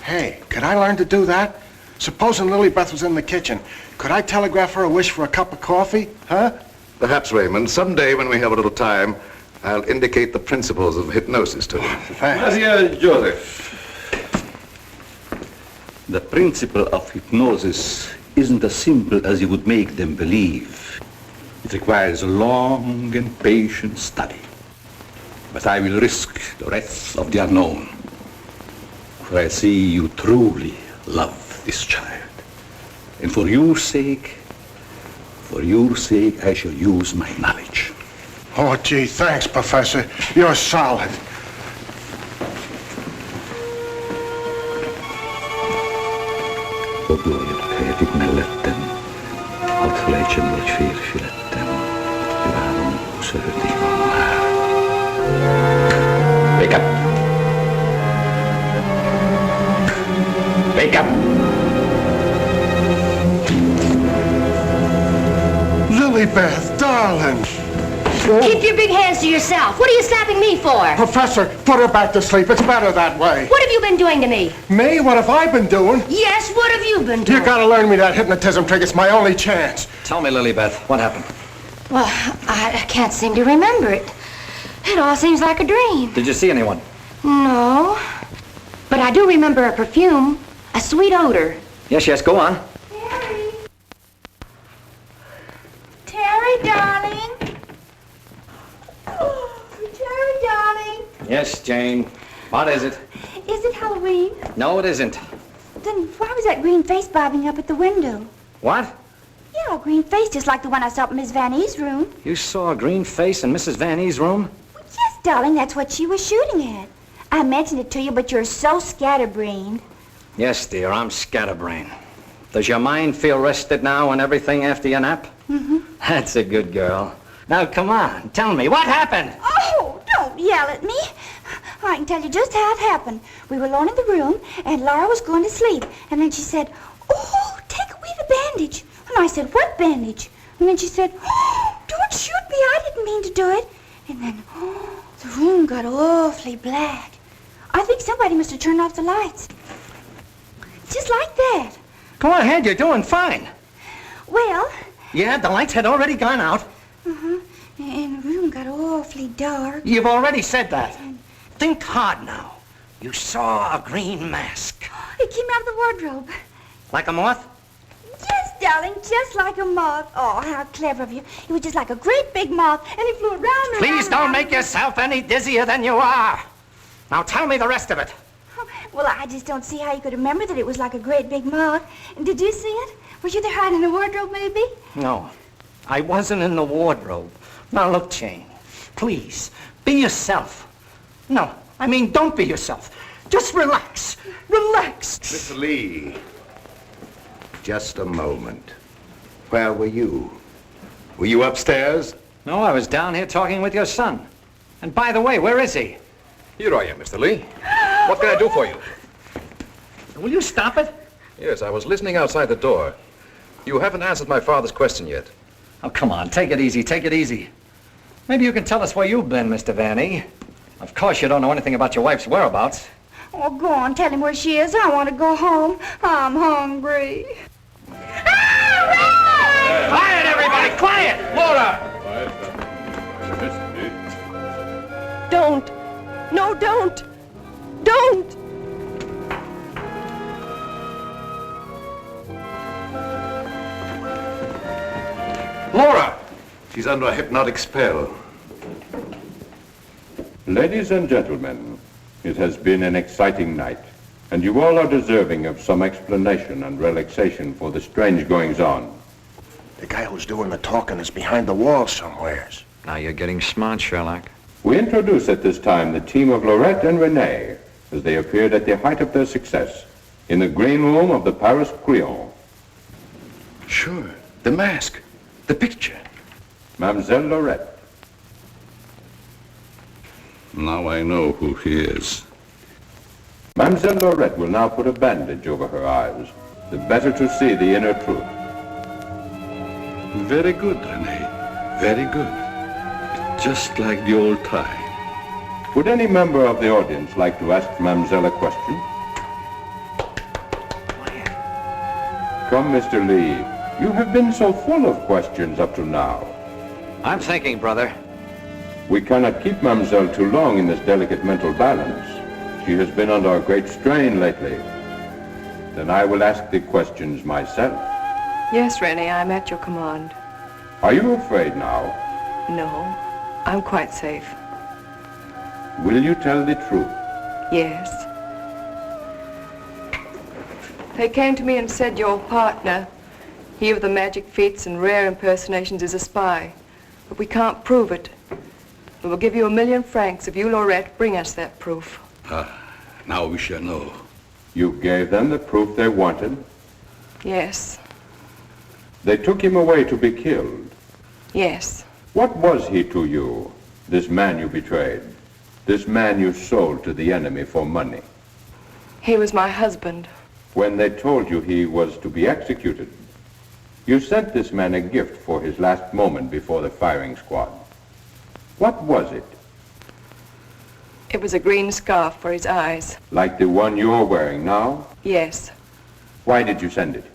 Hey, could I learn to do that? Supposing Lilybeth was in the kitchen, could I telegraph her a wish for a cup of coffee, huh? Perhaps, Raymond, someday when we have a little time, I'll indicate the principles of hypnosis to you. My dear Joseph, the principle of hypnosis isn't as simple as you would make them believe. It requires a long and patient study. But I will risk the wrath of the unknown. For I see you truly love this child. And for your sake, I shall use my knowledge. Oh, gee, thanks, Professor. You're solid. Wake up. Wake up. Lilybeth, darling. Keep your big hands to yourself. What are you slapping me for? Professor, put her back to sleep. It's better that way. What have you been doing to me? Me? What have I been doing? Yes, what have you been doing? You gotta learn me that hypnotism trick. It's my only chance. Tell me, Lilybeth, what happened? Well, I can't seem to remember it. It all seems like a dream. Did you see anyone? No. But I do remember a perfume, a sweet odor. Yes, go on. Terry, darling. Oh, Terry, darling. Yes, Jane. What is it? Is it Halloween? No, it isn't. Then why was that green face bobbing up at the window? What? Yeah, a green face just like the one I saw in Miss Van E's room. You saw a green face in Mrs. Van E's room? Well, yes, darling, that's what she was shooting at. I mentioned it to you, but you're so scatterbrained. Yes, dear, I'm scatterbrained. Does your mind feel rested now and everything after your nap? Mm-hmm. That's a good girl. Now, come on, tell me, what happened? Oh, don't yell at me. I can tell you just how it happened. We were alone in the room, and Laura was going to sleep. And then she said, "Oh, take away the bandage." And I said, "What bandage?" And then she said, "Oh, don't shoot me. I didn't mean to do it." And then, the room got awfully black. I think somebody must have turned off the lights. Just like that. Go ahead, you're doing fine. Well... Yeah, the lights had already gone out. Uh-huh. And the room got awfully dark. You've already said that. Think hard now. You saw a green mask. It came out of the wardrobe. Like a moth? Yes, darling, just like a moth. Oh, how clever of you. He was just like a great big moth, and he flew around and Please around, don't around. make yourself any dizzier than you are. Now tell me the rest of it. Well, I just don't see how you could remember that it was like a great big moth. And did you see it? Were you there hiding in the wardrobe, maybe? No, I wasn't in the wardrobe. Now look, Jane, please, be yourself. No, I mean, don't be yourself. Just relax. Relax. Mr. Lee, just a moment. Where were you? Were you upstairs? No, I was down here talking with your son. And by the way, where is he? Here I am, Mr. Lee. What can I do for you? Will you stop it? Yes, I was listening outside the door. You haven't answered my father's question yet. Oh, come on, take it easy, take it easy. Maybe you can tell us where you've been, Mr. Vanny. Of course you don't know anything about your wife's whereabouts. Oh, go on, tell him where she is. I want to go home. I'm hungry. Quiet, everybody, quiet! Laura! Don't. No, don't. Don't. Laura! She's under a hypnotic spell. Ladies and gentlemen, it has been an exciting night, and you all are deserving of some explanation and relaxation for the strange goings-on. The guy who's doing the talking is behind the wall somewheres. Now you're getting smart, Sherlock. We introduce at this time the team of Laurette and Rennie as they appeared at the height of their success in the green room of the Paris Crillon. Sure, the mask, the picture. Mademoiselle Laurette. Now I know who he is. Mademoiselle Laurette will now put a bandage over her eyes, the better to see the inner truth. Very good, Rennie. Very good. Just like the old time. Would any member of the audience like to ask Mademoiselle a question? Come, Mr. Lee. You have been so full of questions up to now. I'm thinking, brother. We cannot keep Mademoiselle too long in this delicate mental balance. She has been under a great strain lately. Then I will ask the questions myself. Yes, Rennie, I'm at your command. Are you afraid now? No, I'm quite safe. Will you tell the truth? Yes. They came to me and said your partner, he of the magic feats and rare impersonations, is a spy. But we can't prove it. We will give you 1,000,000 francs if you, Laurette, bring us that proof. Now we shall know. You gave them the proof they wanted? Yes. They took him away to be killed? Yes. What was he to you, this man you betrayed? This man you sold to the enemy for money? He was my husband. When they told you he was to be executed, you sent this man a gift for his last moment before the firing squad. What was it? It was a green scarf for his eyes. Like the one you're wearing now? Yes. Why did you send it?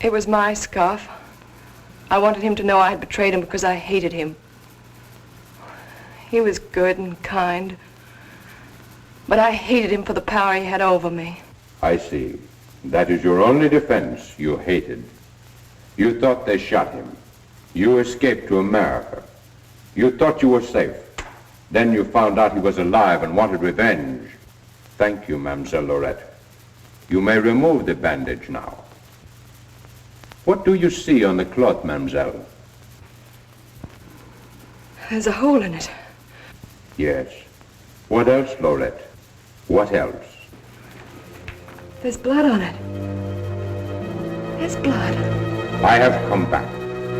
It was my scarf. I wanted him to know I had betrayed him because I hated him. He was good and kind, but I hated him for the power he had over me. I see. That is your only defense. You hated. You thought they shot him. You escaped to America. You thought you were safe. Then you found out he was alive and wanted revenge. Thank you, Mademoiselle Laurette. You may remove the bandage now. What do you see on the cloth, Mademoiselle? There's a hole in it. Yes. What else, Laurette? What else? There's blood on it. There's blood. I have come back.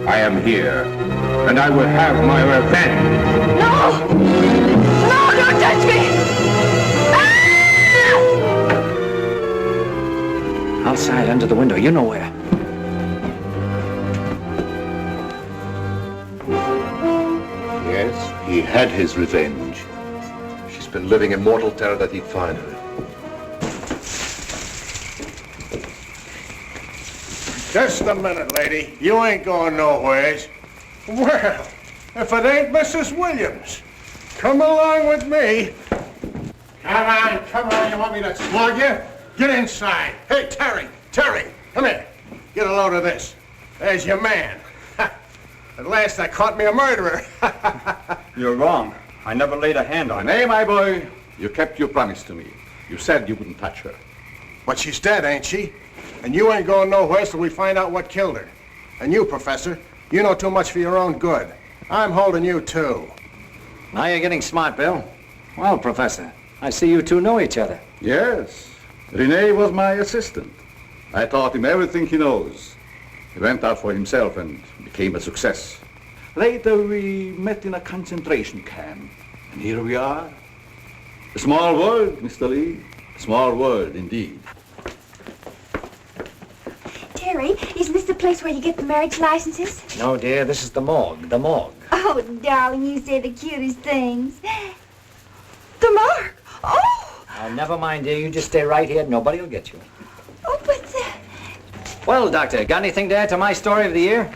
I am here, and I will have my revenge. No! No, don't touch me! Ah! Outside, under the window, you know where. Yes, he had his revenge. She's been living in mortal terror that he'd find her. Just a minute, lady. You ain't going nowheres. Well, if it ain't Mrs. Williams, come along with me. Come on, you want me to slug you? Get inside. Hey, Terry, come here. get a load of this. There's your man. At last I caught me a murderer. You're wrong. I never laid a hand on her. Nay, my boy, you kept your promise to me. You said you wouldn't touch her. But she's dead, ain't she? And you ain't going nowhere till we find out what killed her. And you, Professor, you know too much for your own good. I'm holding you, too. Now you're getting smart, Bill. Well, Professor, I see you two know each other. Yes. Rennie was my assistant. I taught him everything he knows. He went out for himself and became a success. Later, we met in a concentration camp. And here we are. A small world, Mr. Lee. A small world, indeed. Terry, isn't this the place where you get the marriage licenses? No, dear, this is the morgue, the morgue. Oh, darling, you say the cutest things. The morgue? Oh! Oh, never mind, dear. You just stay right here. Nobody will get you. Oh, but Well, Doctor, got anything to add to my story of the year?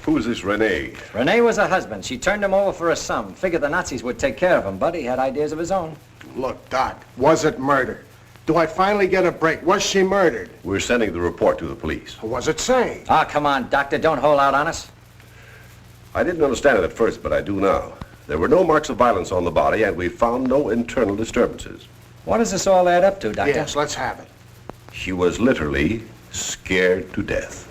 Who's this Rennie? Rennie was a husband. She turned him over for a sum. Figured the Nazis would take care of him, but he had ideas of his own. Look, Doc, was it murder? Do I finally get a break? Was she murdered? We're sending the report to the police. What was it say? Ah, come on, Doctor. Don't hold out on us. I didn't understand it at first, but I do now. There were no marks of violence on the body, and we found no internal disturbances. What does this all add up to, Doctor? Yes, let's have it. She was literally scared to death.